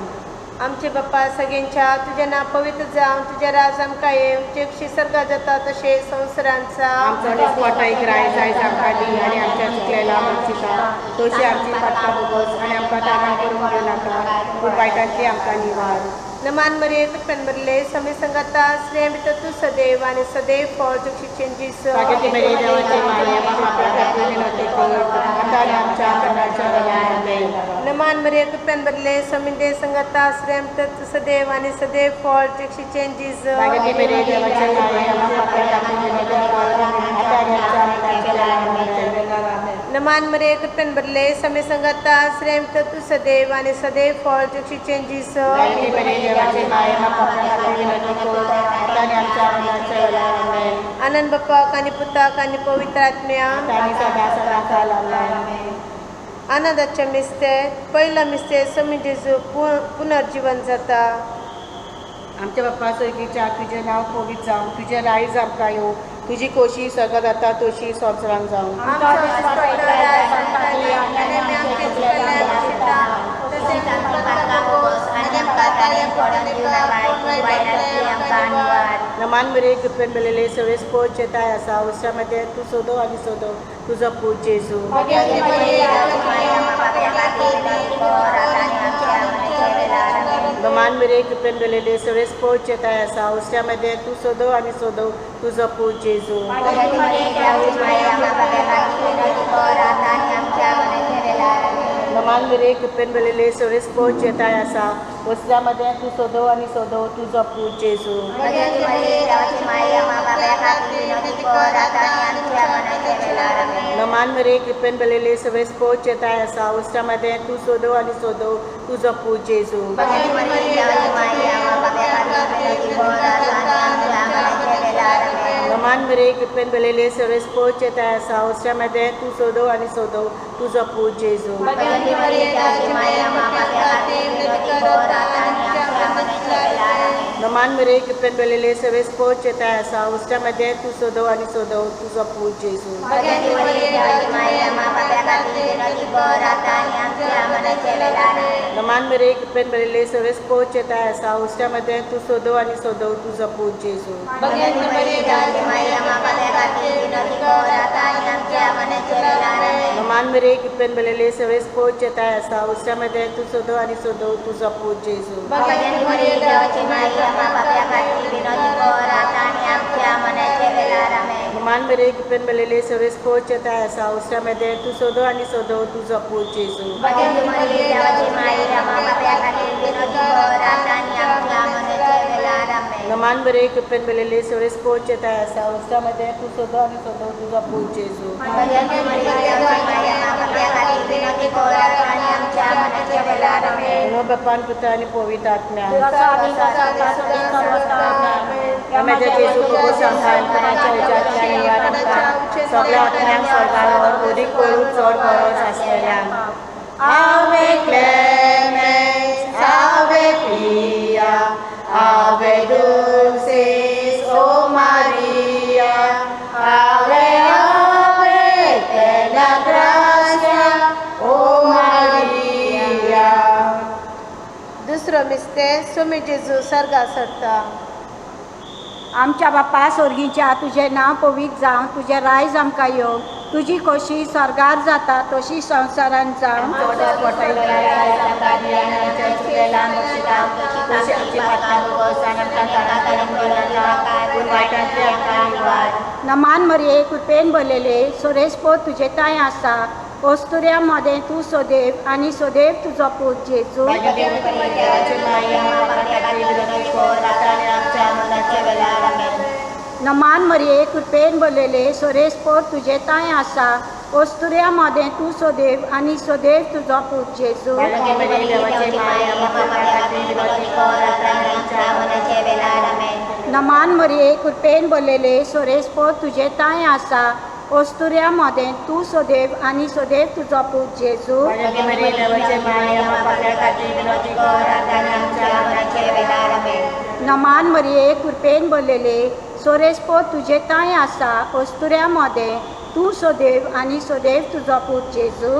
आमचे बाप्पा सगळ्यांच्या तुझे नाव पवित्र जावन तुझे राज आमकां येव जगशी सर्गा जाता तशे संवसारांचा आमचो दिसपटयक राय जाय आमकां दी आनी आमच्या चुकलेला मनशिका तशी आमची पातकां भोगोस आनी आमकां तारण करूंक दिनाका पूण वायटांतली आमकां निवार.
नमान मरिये कृपन बरले समय संगता श्रेय तू सदैव आणि सदैव फॉर जो शिक्षण जीस
जागृती मेरी देवाची माया आपल्यासाठी विनंती करू आता आणि आमच्या मरणाच्या वेळेला आमेन.
नमान मरिये कृपन बरले समय संगता श्रेय तू सदैव आणि सदैव फॉर जो शिक्षण जीस
जागृती मेरी देवाची माया आपल्यासाठी विनंती करू आता आणि आमच्या मरणाच्या वेळेला आमेन.
नमान मरिये कृपन बरले समय संगता श्रेय तू सदैव आणि सदैव फॉर जो शिक्षण जीस
जागृती मेरी देवाची माया आपल्यासाठी विनंती करू आता आणि आमच्या मरणाच्या वेळेला आमेन.
आनंद बाप्पा आणि पुताक आणि पवित्र आत्म्या
आणि सदा सदा काल आमेन.
आनंदाच्या मिस्ते पहिला मिस्ते समी जेजू पुनर्जीवन जाता.
आमच्या बाप्पा सर्गीच्या तुझें नांव पवित्र जावं तुझें रायज आमकां येवं तुजी खोशी सगळ्यात जाता तशी संवसारांत जावं. नमान मेरे कृपेन मेलेले सगळे स्पोर्ट येताय आसा उस्रामध्ये तू सोदो आणि सोदो तुझो पूज जेजू. नमान मेरे कृपेन मेलेले सगळे स्पोर्ट येताय आसा उस्रामध्ये तू सोदो आणि सोदो तुझो पूज जेजू. नमान मेरे कृपेन मेलेले सगळे स्पोर्ट येताय आसा उस्रामध्ये तू सोदो आणि सोदो तुझो पूज जेजू. नमान मेरे कृपेन मेलेले सगळे स्पोर्ट येताय आसा उस्रामध्ये तू सोदो आणि सोदो तुझो पूज जेजू. नमान मेरे कृपेन मेलेले सगळे स्पोर्ट येताय आसा उस्रामध्ये तू सोदो आणि सोदो तुझो पूज जेजू. नमान मेरे कृपेन मेलेले सगळे स्पोर्ट येताय आसा उस्रामध्ये तू सोदो आणि सोदो तुझो पूज जेजू. नमान मेरे कृपेन मेलेले सगळे स्पोर्ट येताय आसा उस्रामध्ये तू सोदो आणि सोदो तुझो पूज जेजू. नमान मेरे कृपेन मेलेले सगळे स्पोर्ट येताय आसा उस्रामध्ये तू सोदो आणि सोदो तुझो पूज जेजू. नमान मेरे कृपेन मेलेले सगळे स्पोर्ट येताय आसा उस्रामध्ये तू सोदो आणि सोदो तुझो पूज जेजू. नमान मेरे कृपेन मेलेले सगळे स्पोर्ट येताय आसा उस्रामध्ये तू सोदो आणि सोदो तुझो पूज जेजू. बापान पुत्र आणि पवित्र आत्म्या आम्ही जेजू प्रभू संभाळपणाच्या उजाच्या निवारण सगळ्या आत्म्यांक स्वर्गावर उदीक करून चड गरज आसलेल्यान आवे क्लेमेंस आवे पिया आवे दुल्सेस ओ मारिया आवे आवे तेना ग्राcia ओ मारिया.
दुसरो मिस्ते समी जेजू सर्गा सरता.
आमच्या बाप्पा स्वर्गीच्या तुझें नांव पवित्र जावं तुझें रायज आमकां येवं तुजी खोशी स्वर्गार जाता तशी संवसारांत जावं. नमान मरिये कृपेन भरलेले सोरेस्पो तुजे ताय आसा ओस्तुऱ्या मध्ये तू सोदेव आणि सोदेव तुझो पूज जेजू. नमान मरिये कृपेन भरलेले सोरेस्पो तुजे ताय आसा ओस्तुऱ्या मध्ये तू सोदेव आणि सोदेव तुझो पूज जेजू. नमान मरिये कृपेन भरलेले सोरेस्पो तुजे ताय आसा ओस्तुऱ्या मध्ये तू सोदेव आणि सोदेव तुझो पूज जेजू. नमान मरिये कृपेन भरलेले सोरेस्पो तुजे ताय आसा ओस्तुऱ्या मध्ये तू सोदेव आणि सोदेव तुझो पूज जेजू.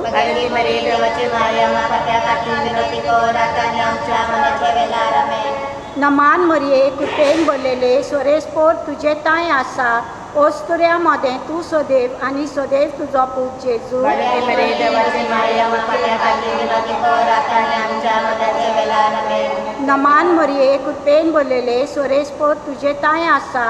नमान मरिये कृपेन भरलेले सोरेस्पोर तुजे ताय आसा ओस्तुऱ्यामध्ये तू सदैव आणि सदैव तुझो पूत जेजू
बाळगी मरे देवाची माया आपल्या खातीर विनंती कर आता आणि आमच्या मरणाच्या वेळार आमेन.
नमान मरिये कृपेन बोललेले सोरेस्पोत तुझे ताय आसा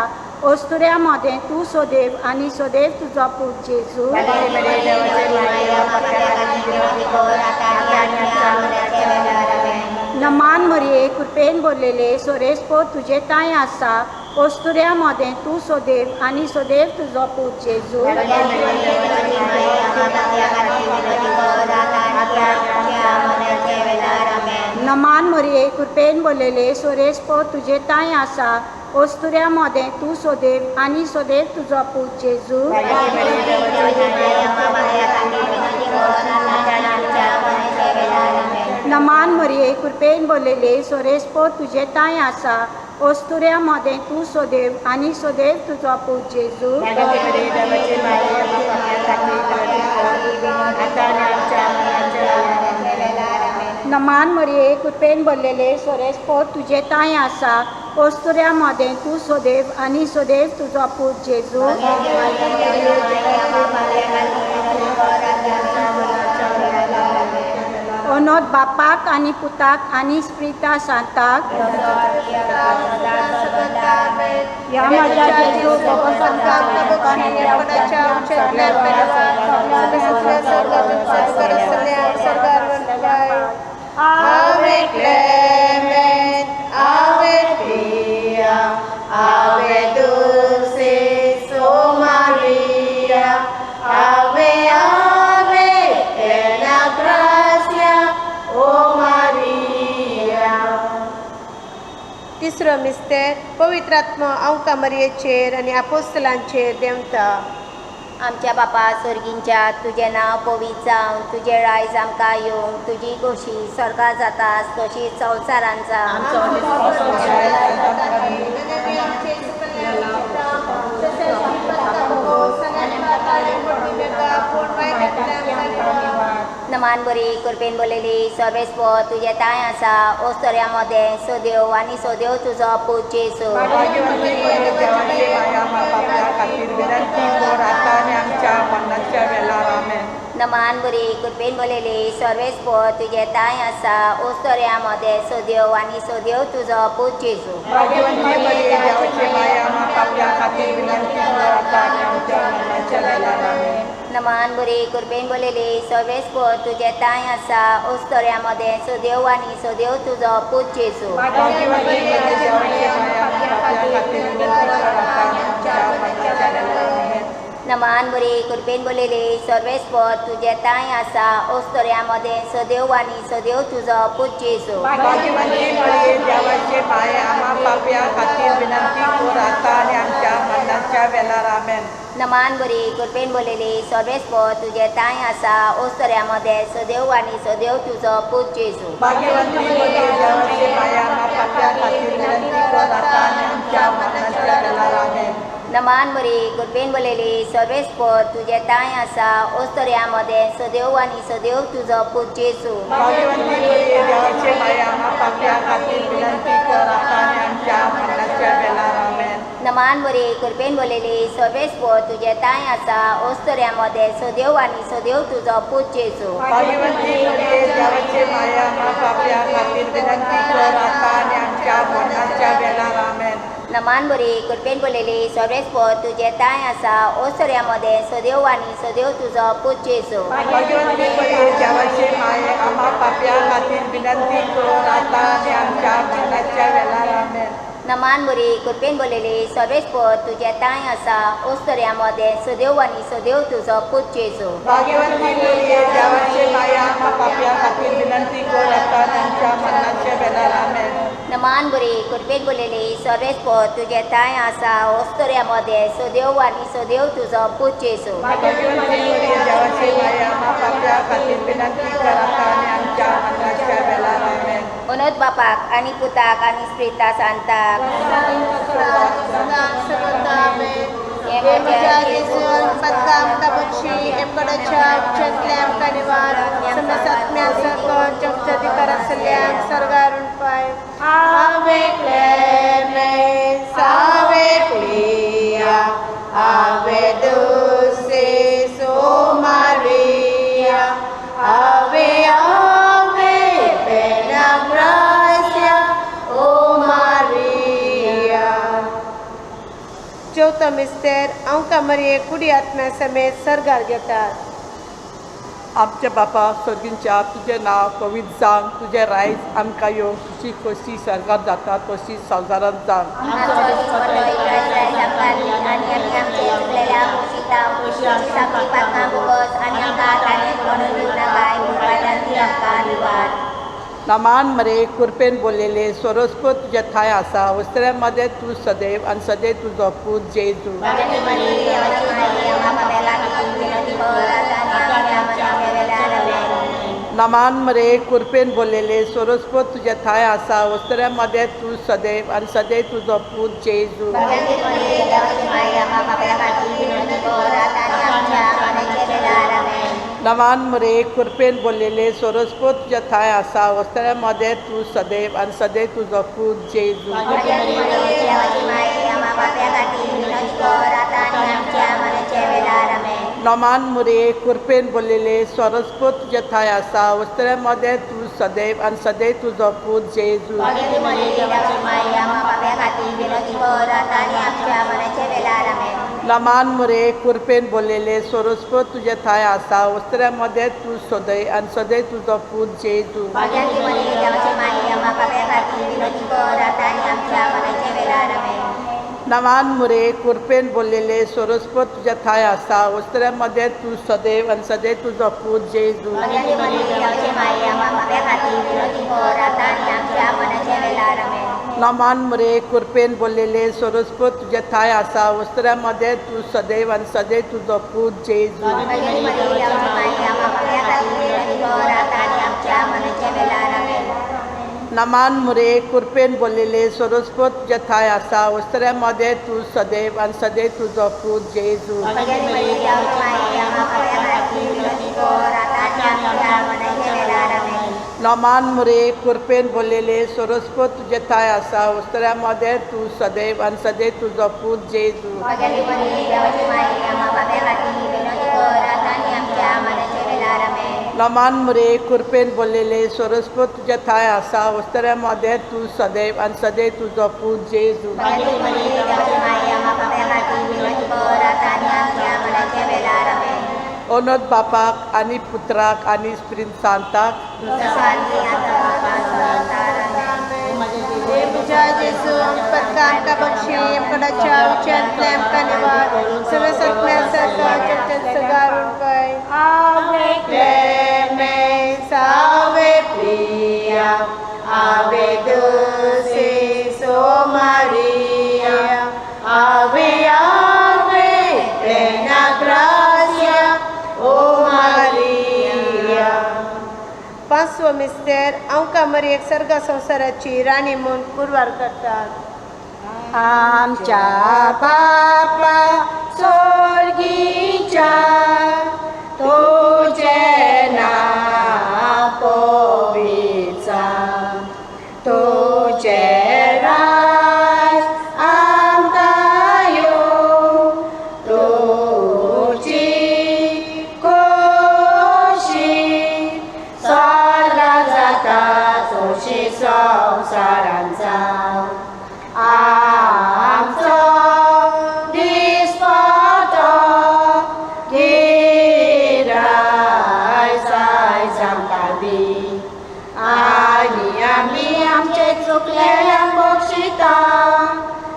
ओस्तुऱ्यामध्ये तू सदैव आणि सदैव तुझो पूत जेजू
बाळगी मरे देवाची माया आपल्या खातीर विनंती कर आता आणि आमच्या मरणाच्या वेळार आमेन.
नमान मरिये कृपेन बोललेले सोरेस्पोत तुझे ताय आसा ओस्तुऱ्यामध्ये तू सदैव आणि सदैव तुझो पूत जेजू
बाळगी मरे देवाची माया आपल्या खातीर विनंती कर आता आणि आमच्या मरणाच्या वेळार आमेन.
नमान मरिये कृपेन बोललेले सोरेस्पोत तुझे ताय आसा ओस्तुऱ्यामध्ये तू सदैव आणि सदैव तुझो पूत जेजू
बाळगी मरे देवाची माया आपल्या खातीर विनंती कर आता आणि आमच्या मरणाच्या वेळार आमेन.
नमान मरिये कृपेन बोललेले सोरेस्पोत तुझे ताय आसा ओस्तुऱ्यामध्ये तू सदैव आणि सदैव तुझो पूत जेजू
बाळगी मरे देवाची माया आपल्या खातीर विनंती कर आता आणि आमच्या मरणाच्या वेळार आमेन.
नमान मरिये कृपेन बोललेले सोरेस्पोत तुझे ताय आसा ओस्तुऱ्यामध्ये तू सदैव आणि सदैव तुझो पूत जेजू अनोद बापाक आणि पुताक आणि स्प्रिता सांताक या माझ्या जेजू
Ave Clement, Ave Pia, Ave Dulcis, O Maria, Ave, Ave, plena gracia, O Maria. तिसरं मिस्तेर पवित्र आत्मा अंका मरियेचेर आनी आपोस्तलांचेर देंवता.
आमच्या बापा स्वर्गींच्या तुझे नाव पवित्र जावं, तुझे रायज आमकां येवं, तुजी खोशी स्वर्गार जातास तशीच संवसारांत जावं. नमान बरी कृपेन बोललेली सर्वेस्व तुझे ताय आसा ओस्तऱ्यामध्ये सदैव आणि सदैव तुझो पूत जेजू नमान बरी कृपेन बोललेली सर्वेस्व तुझे ताय आसा ओस्तऱ्यामध्ये सदैव आणि सदैव तुझो पूत जेजू नमान बरी कृपेन बोललेली सर्वेस्व तुझे ताय आसा ओस्तऱ्यामध्ये सदैव आणि सदैव तुझो पूत जेजू नमान बरी कृपेन बोललेली सर्वेस्व तुझे ताय आसा ओस्तऱ्यामध्ये सदैव आणि सदैव तुझो पूत जेजू नमान बरी कृपेन बोललेली सर्वेस्व तुझे ताय आसा ओस्तऱ्यामध्ये सदैव आणि सदैव तुझो पूत जेजू नमान बरी कृपेन बोललेली सर्वेस्व तुझे ताय आसा ओस्तऱ्यामध्ये सदैव आणि सदैव तुझो पूत जेजू नमान बरी कृपेन बोललेली सर्वेस्व तुझे ताय आसा ओस्तऱ्यामध्ये सदैव आणि सदैव तुझो पूत जेजू नमान बरी कृपेन बोललेली सर्वेस्व तुझे ताय आसा ओस्तऱ्यामध्ये सदैव आणि सदैव तुझो पूत जेजू नमान बरी कृपेन बोललेली सर्वेस्व तुझे ताय आसा ओस्तऱ्यामध्ये सदैव आणि सदैव तुझो पूत जेजू नमान बरी कृपेन बोललेली सर्वेस्व तुझे ताय आसा ओस्तऱ्यामध्ये सदैव आणि सदैव तुझो पूत जेजू अनोद बापाक आणि पुताक आणि स्प्रिता सांताक
Ave Clemens, Ave Pia, मिस्तेर आमकां मरये कुडी आत्म्या समेत सरगार घेतात.
आमचे बापा सर्गींच्या तुजें नांव पवित्र जावं, तुजें रायज आमकां येवं, तुजी खोशी स्वर्गांत जाता तशी संवसारांत जावं.
आमचो दीस मोठो इस्रायल आमकां दी आनी आमी आमचे चुकलेल्या पोशिता पोशिची सामकी पातकां भोगोस आनी आमकां आतांनी म्हणून दिवं नाका वायटांतली आमकां निवार.
नमान मरे कुरपेन बोललेले सोरोस्पो तुजे थाय आसा, वस्त्र्या मध्ये तूं सदैव आनी सदैव तुजो पूत जेजू. नमान मरे कुरपेन बोललेले सोरोस्पो तुजे थाय आसा, वस्त्र्या मध्ये तूं सदैव आनी सदैव तुजो पूत जेजू. नमान मरे कुरपेन बोललेले सोरोस्पो तुजे थाय आसा, वस्त्र्या मध्ये तूं सदैव आनी सदैव तुजो पूत जेजू. नमान मरे कुरपेन बोललेले सोरोस्पो तुजे थाय आसा, वस्त्र्या मध्ये तूं सदैव आनी सदैव तुजो पूत जेजू. नमान मरे कुरपेन बोललेले सोरोस्पो तुजे थाय आसा, वस्त्र्या मध्ये तूं सदैव आनी सदैव तुजो पूत जेजू. नमान मुरे कुरपेन बोललेले सोरोस्पो तुजे थाय आसा, वस्त्र्या मध्ये तूं सदैव आनी सदैव तुजो पूत जेजू. नमान मुरे कुरपेन बोललेले सोरोस्पो तुजे थाय आसा, वस्त्र्या मध्ये तूं सदैव आनी सदैव तुजो पूत जेजू. नमान मुरे कुरपेन बोललेले सोरोस्पो तुजे थाय आसा, वस्त्र्या मध्ये तूं सदैव आनी सदैव तुजो पूत जेजू. नमान मुरे कुरपेन बोललेले सोरोस्पो तुजे थाय आसा, वस्त्र्या मध्ये तूं सदैव आनी सदैव तुजो पूत जेजू. नमान मुरे कुरपेन बोललेले सोरोस्पो तुजे थाय आसा, वस्त्र्या मध्ये तूं सदैव आनी सदैव तुजो पूत जेजू. ओनोद बापाक आनी पुत्राक आनी स्प्रीन सांताक
तुझ्या जेजू आमकां आमकां बक्षी आमकां उच्यांतले आमकां निवार सगळे सगळ्या सगारून पळय. आवे क्लेमेंस आवे प्रिया आवे दोसेस ओ मारिया आवे आवे plena gracia ओ मारिया. पांचवो मिस्तेर आमकां मरयेक सर्गा संवसाराची राणी म्हूण पुरवार करतात.
आमच्या बापा सोर्गीच्या तुजें नांव पवित्र जावं, तुजें राज आमकां येवं, तुजी खोशी स्वर्गांत जाता तशी संवसारांत जावं. आमचो दिसपटो गिराय आयज आमकां दी आनी आमी आमचे चुकलेल्यांक बक्षिता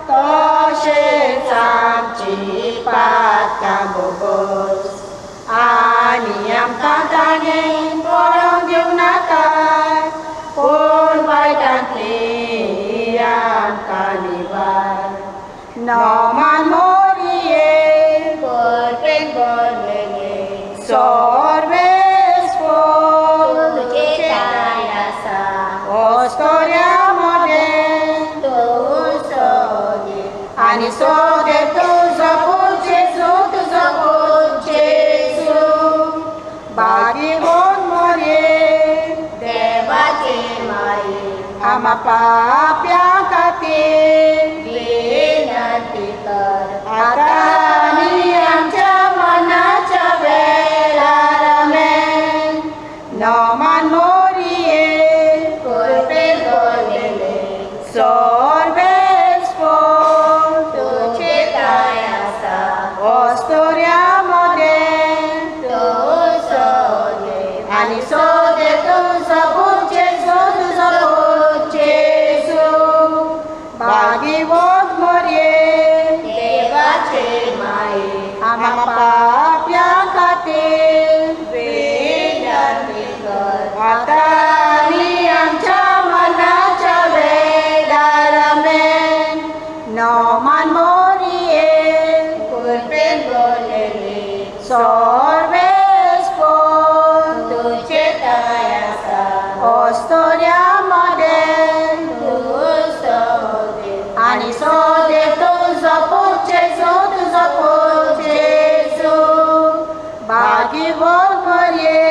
तशेंच आमची पातकां भोगोस आनी आमकां ताणें पडोवंक दिवं नाका पूण वायटांतली आमकां निवार. नमान मोरये कुरपेन बोललेले सोर्वेस्पो तुजे थाय आसा, वस्त्र्या मध्ये तूं सदैव आनी सदैव तुजो पूत जेजू, तुजो पूत जेजू. बागीवन मोरये देवाचे माये आमा पाप्यां खातीर विनंती कर आतां आनी आमच्या मरणाच्या वेळार आमेन. नमान मोरये कुरपेन बोललेले सोर्वेस्पो तुजे थाय आसा, आणि सोदे तुझो पूत जेजू तुझो पूत जेजू भागीवत मरये
देवाचे माये
आम्हा पाप्या खातीर
विनंती कर
आता आणि आमच्या मनाच्या वेळार आमेन नोमान मोरये
कृपेन बोलले
सर्वेस पोर
तुझे काय आसा
ओस्तोऱ्यामध्ये
तू सोदे
आणि सोदे तुझो पूत जेजू तुझो पूत जेजू भागीवत मरये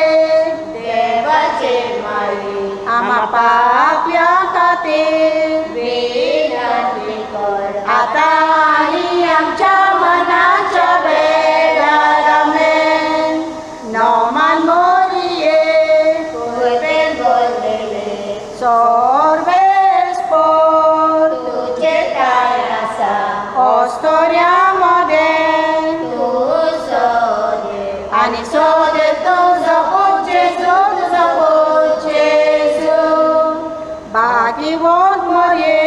देवाचे माये
आम्हा पाप्या खातीर
विनंती कर
आता आणि आमच्या मनाच्या वेळार आमेन नोमान मोरये
कृपेन बोलले
सर्वेस पोर
तुझे काय आसा
ओस्तोऱ्यामध्ये
तू सोदे
आणि सोदे तुझो पूत जेजू तुझो पूत जेजू भागीवत मरये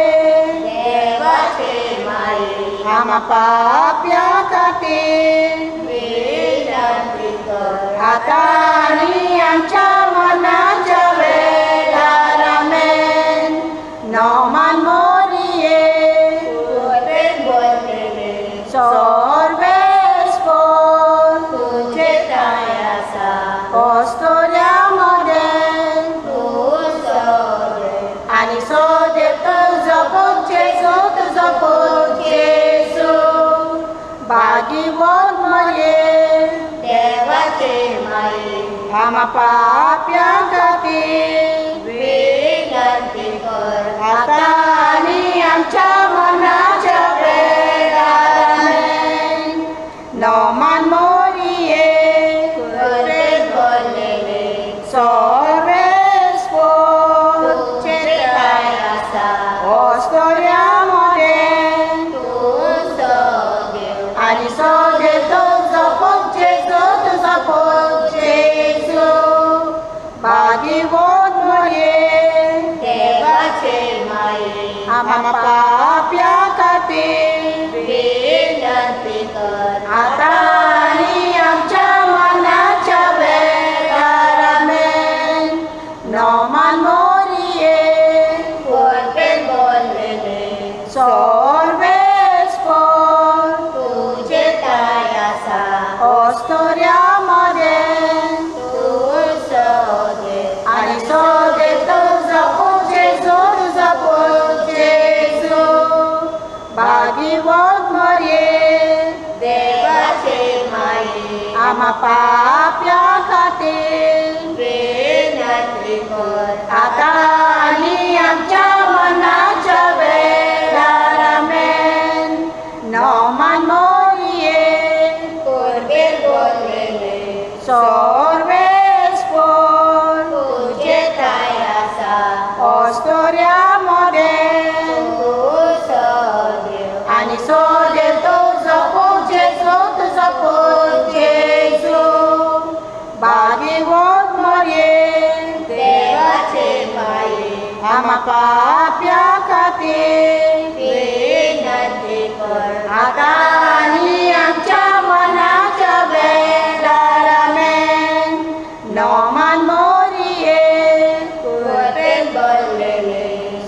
देवाचे माये
आम्हा पाप्या खातीर
विनंती कर
आता आणि आमच्या मनाच्या वेळार आमेन नोमान मोरये
कृपेन बोलले
सर्वेस पोर
तुझे काय आसा
ओस्तोऱ्यामध्ये
तू सोदे
आणि सोदे तुझो पूत जेजू तुझो पूत जेजू भागीवत मरये
देवाचे माये
आम्हा पाप्या खातीर
विनंती कर
आता आणि आमच्या मनाच्या वेळार आमेन नोमान मोरये
कृपेन बोलले
सर्वेस पोर
तुझे काय आसा
ओस्तोऱ्यामध्ये
तू सोदे
आणि सोदे तुझो पूत जेजू तुझो पूत जेजू भागीवत मरये
देवाचे माये
आम्हा पाप्या खातीर
विनंती कर
आता आणि आमच्या मनाच्या वेळार आमेन नोमान मोरये
कृपेन बोलले
सर्वेस पोर
तुझे काय आसा
ओस्तोऱ्यामध्ये
तू सोदे
आणि सोदे तुझो पूत जेजू तुझो पूत जेजू भागीवत मरये
देवाचे माये
आम्हा पाप्या खातीर
विनंती कर
आता आणि आमच्या मनाच्या वेळार आमेन नोमान मोरये
कृपेन बोलले
सर्वेस पोर
तुझे काय आसा
ओस्तोऱ्यामध्ये
तू सोदे
आणि सोदे तुझो पूत जेजू तुझो पूत जेजू भागीवत मरये
देवाचे माये
आम्हा पाप्या खातीर
विनंती कर
आता आणि आमच्या मनाच्या वेळार आमेन नोमान मोरये
कृपेन बोलले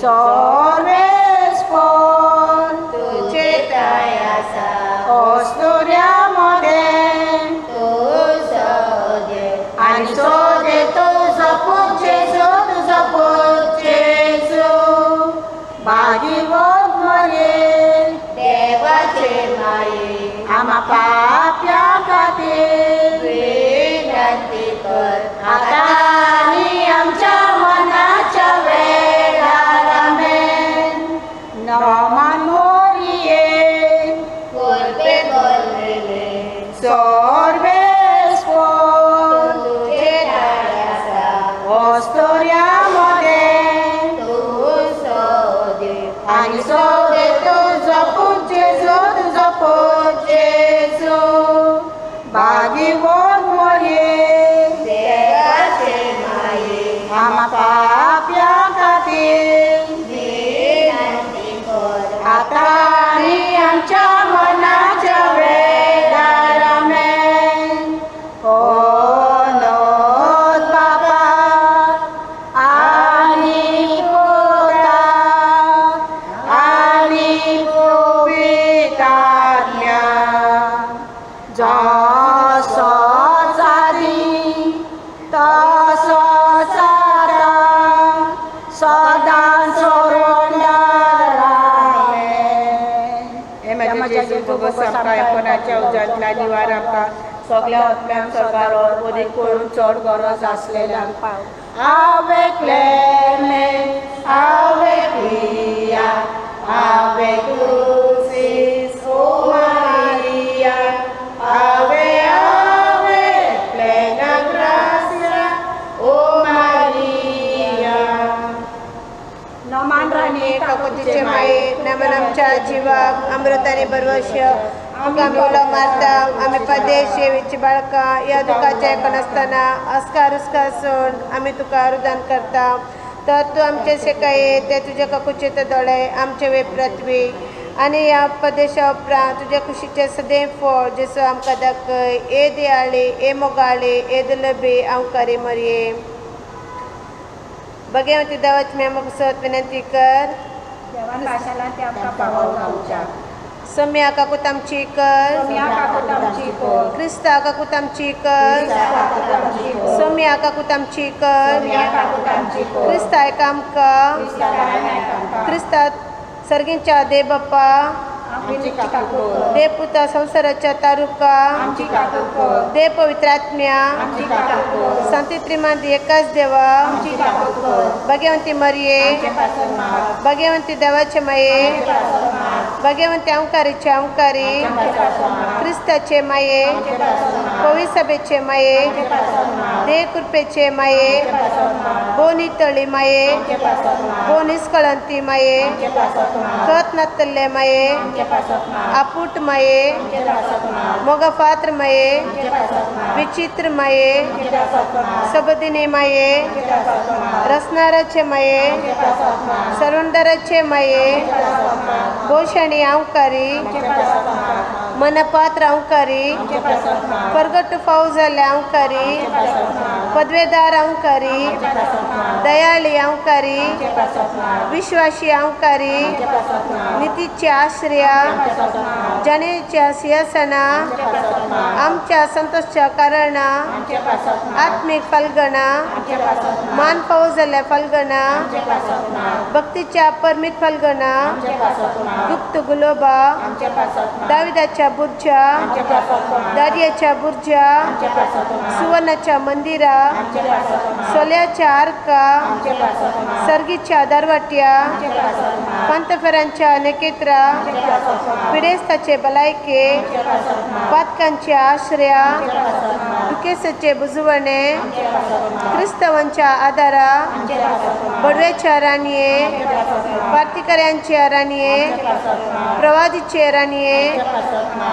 सर्वेस पोर
तुझे काय आसा
ओस्तोऱ्यामध्ये
तू सोदे
आणि सोदे तुझो पूत जेजू तुझो पूत जेजू भागीवत मरये
देवाचे माये
आम्हा पाप्या खातीर
विनंती कर
आता आणि आमच्या मनाच्या वेळार आमेन नोमान मोरये
कृपेन बोलले
सर्वेस पोर
तुझे काय आसा
ओस्तोऱ्यामध्ये
तू सोदे
आणि सोदे तुझो पूत जेजू तुझो पूत जेजू भागी सदां
हे माझ्या जेजू भगत आमकां एकोणाच्या उजांतल्या दिवार आमकां सगळ्या आत्म्यांक सरकारावर वदीक करून चड गरज आसलेल्यांक पाव आवे क्लेमेंट आवे पिया आवे क्रुसीस ओ मारिया आवे आवे प्लेना ग्राcia ओ मारिया
नमान राणी
काकुतीचे माये नमन आमच्या जिवाक अमृताने बरवश तुका बोला मारता आम्ही पदेश सेवेची बाळकां या दुखाच्या ऐकून असताना अस्कार उस्कार सोड आम्ही तुका रुदान करता तर तू आमचे शेकाये ते तुझ्या काकूचे ते दोळे आमचे वेपरत्वी आणि या पदेशा उपरांत तुझ्या खुशीचे सदैव फळ जेसो आमकां दाखय ए दियाळे ए मोगाळे ए दुलबे आमकारे मरये भगवंती देवाची मी आमकां सत विनंती कर
देवान भाशाला ते आमकां पावल गावच्या
सम्या काकूत आमची कर
सम्या काकूत आमची कर
क्रिस्ता काकूत आमची कर सम्या काकूत आमची कर क्रिस्ता एक आमकां क्रिस्ता सर्गींच्या दे बाप्पा दे पुता संसाराच्या तारुका दे पवित्रात्म्या संती त्रिमांदी एकाच देवा भगवंती मरिये भगवंती देवाचे माये भगवंती अंकारीचे अंकारी क्रिस्ताचे माये पवी सभेचे माये दे कृपेचे माये बो नितळी माये बो निष्कळंती माये खत नतल्ले माये आपूट माये मोगा पात्र माये विचित्र माये सबदिनी माये रसनाराचे माये सरुंदराचे माये भूषणी अंकारी मनपात्र अंकारी परगट फाऊ झाले अंकारी पदवेदार अंकारी दयाळी अंकारी विश्वासी अंकारी नीतीचे आश्रया जनेच्या सिंहासना आमच्या संतोषच्या कारणा आत्मिक फलगणा मान फाऊ झाल्या फलगणा भक्तीच्या परमित फलगणा गुप्त गुलोबा दाविदाच्या बुर्जा दारियाच्या बुर्जा सुवर्णाच्या मंदिरा सोल्याच्या आर्का सर्गीच्या दरवाट्या पंतफेरांच्या नकेत्रा पिडेस्ताचे बलायके पातकांच्या आश्रया दुकेसाचे बुजवणे क्रिस्तवांच्या आदारा बडव्याच्या राणीये पार्थिकऱ्यांच्या राणीये प्रवादीचे राणीये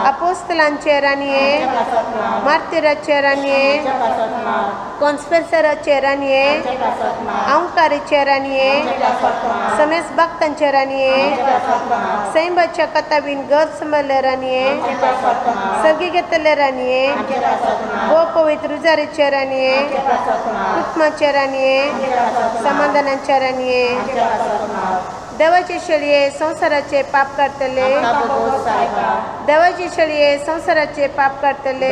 अपोस्तलांचे राणीये मार्तिराचे राणीये कॉन्स्पेन्सराचे राणीये अंकारीचे राणीये समेस भक्तांचे राणीये सैंबाच्या कथाबीन घर समरले राणीये सगी घेतले राणीये गो पवित्र रुजारीचे राणीये कुटुंबाचे राणीये समाधानाच्या राणीये देवाचे शेळये संसाराचे पाप करतले देवाचे शेळये संसाराचे पाप करतले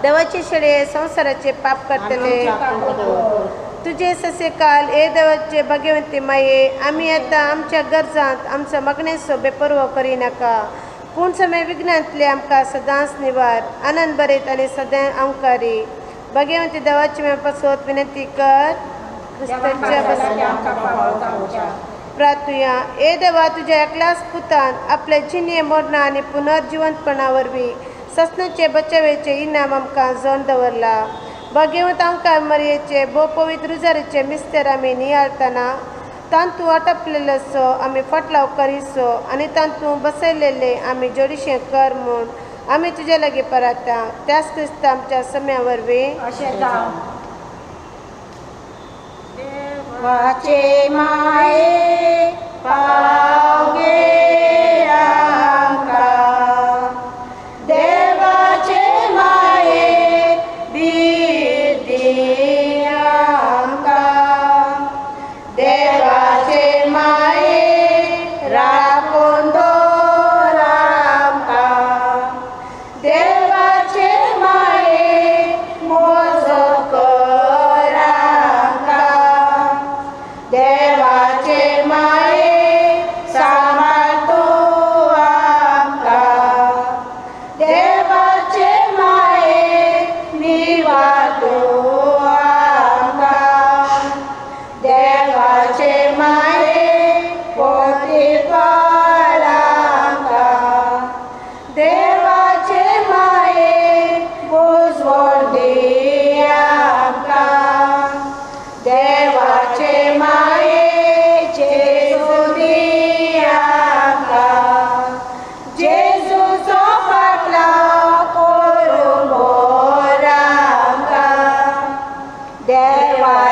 देवाचे शेळये संसाराचे पाप करतले तुझे ससे काल ए देवाचे भगवंती माये आम्ही आता आमच्या गरजांत आमचं मगणेसो बेपर्व करी नाका पूण समय विघ्नांतले आमकां सदांच निवार आनंद बरेत आनी सदां अंकारी भगवंती देवाची मे पासत विनंती कर प्रार्थुया ए देवा तुझ्या एकल्याच पुतान आपले जिने मरणा आणि पुनर्जिवंतपणा वरवीं ससनाचे बचावेचे इनाम आमकां जोन दवरला भगवंत आमकां मरयेचे भोव पवित्र रुजारीचे मिस्तेर आमी नियाळतना तांतू आटपलेलो आमी फटलाव करीसो आनी तांतू बसयलेले आमी जोडीशें कर म्हूण आमी तुजे लागीं पराता त्याच क्रिस्त आमच्या सम्या वरवीं
वाचे माये पावगे आमकां देवाचे माये बिर्दी आमकां देवाचे माये राखून दवर आमकां देवाचे माये मोजो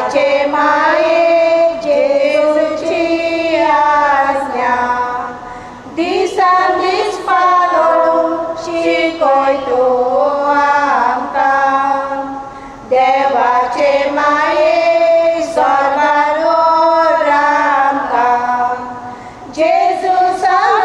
देवाचे माये जेजूची आज्ञा दिसान दीस पाळूंक शिकय तूं आमकां देवाचे माये स्वर्गार आमकां जेजू सांग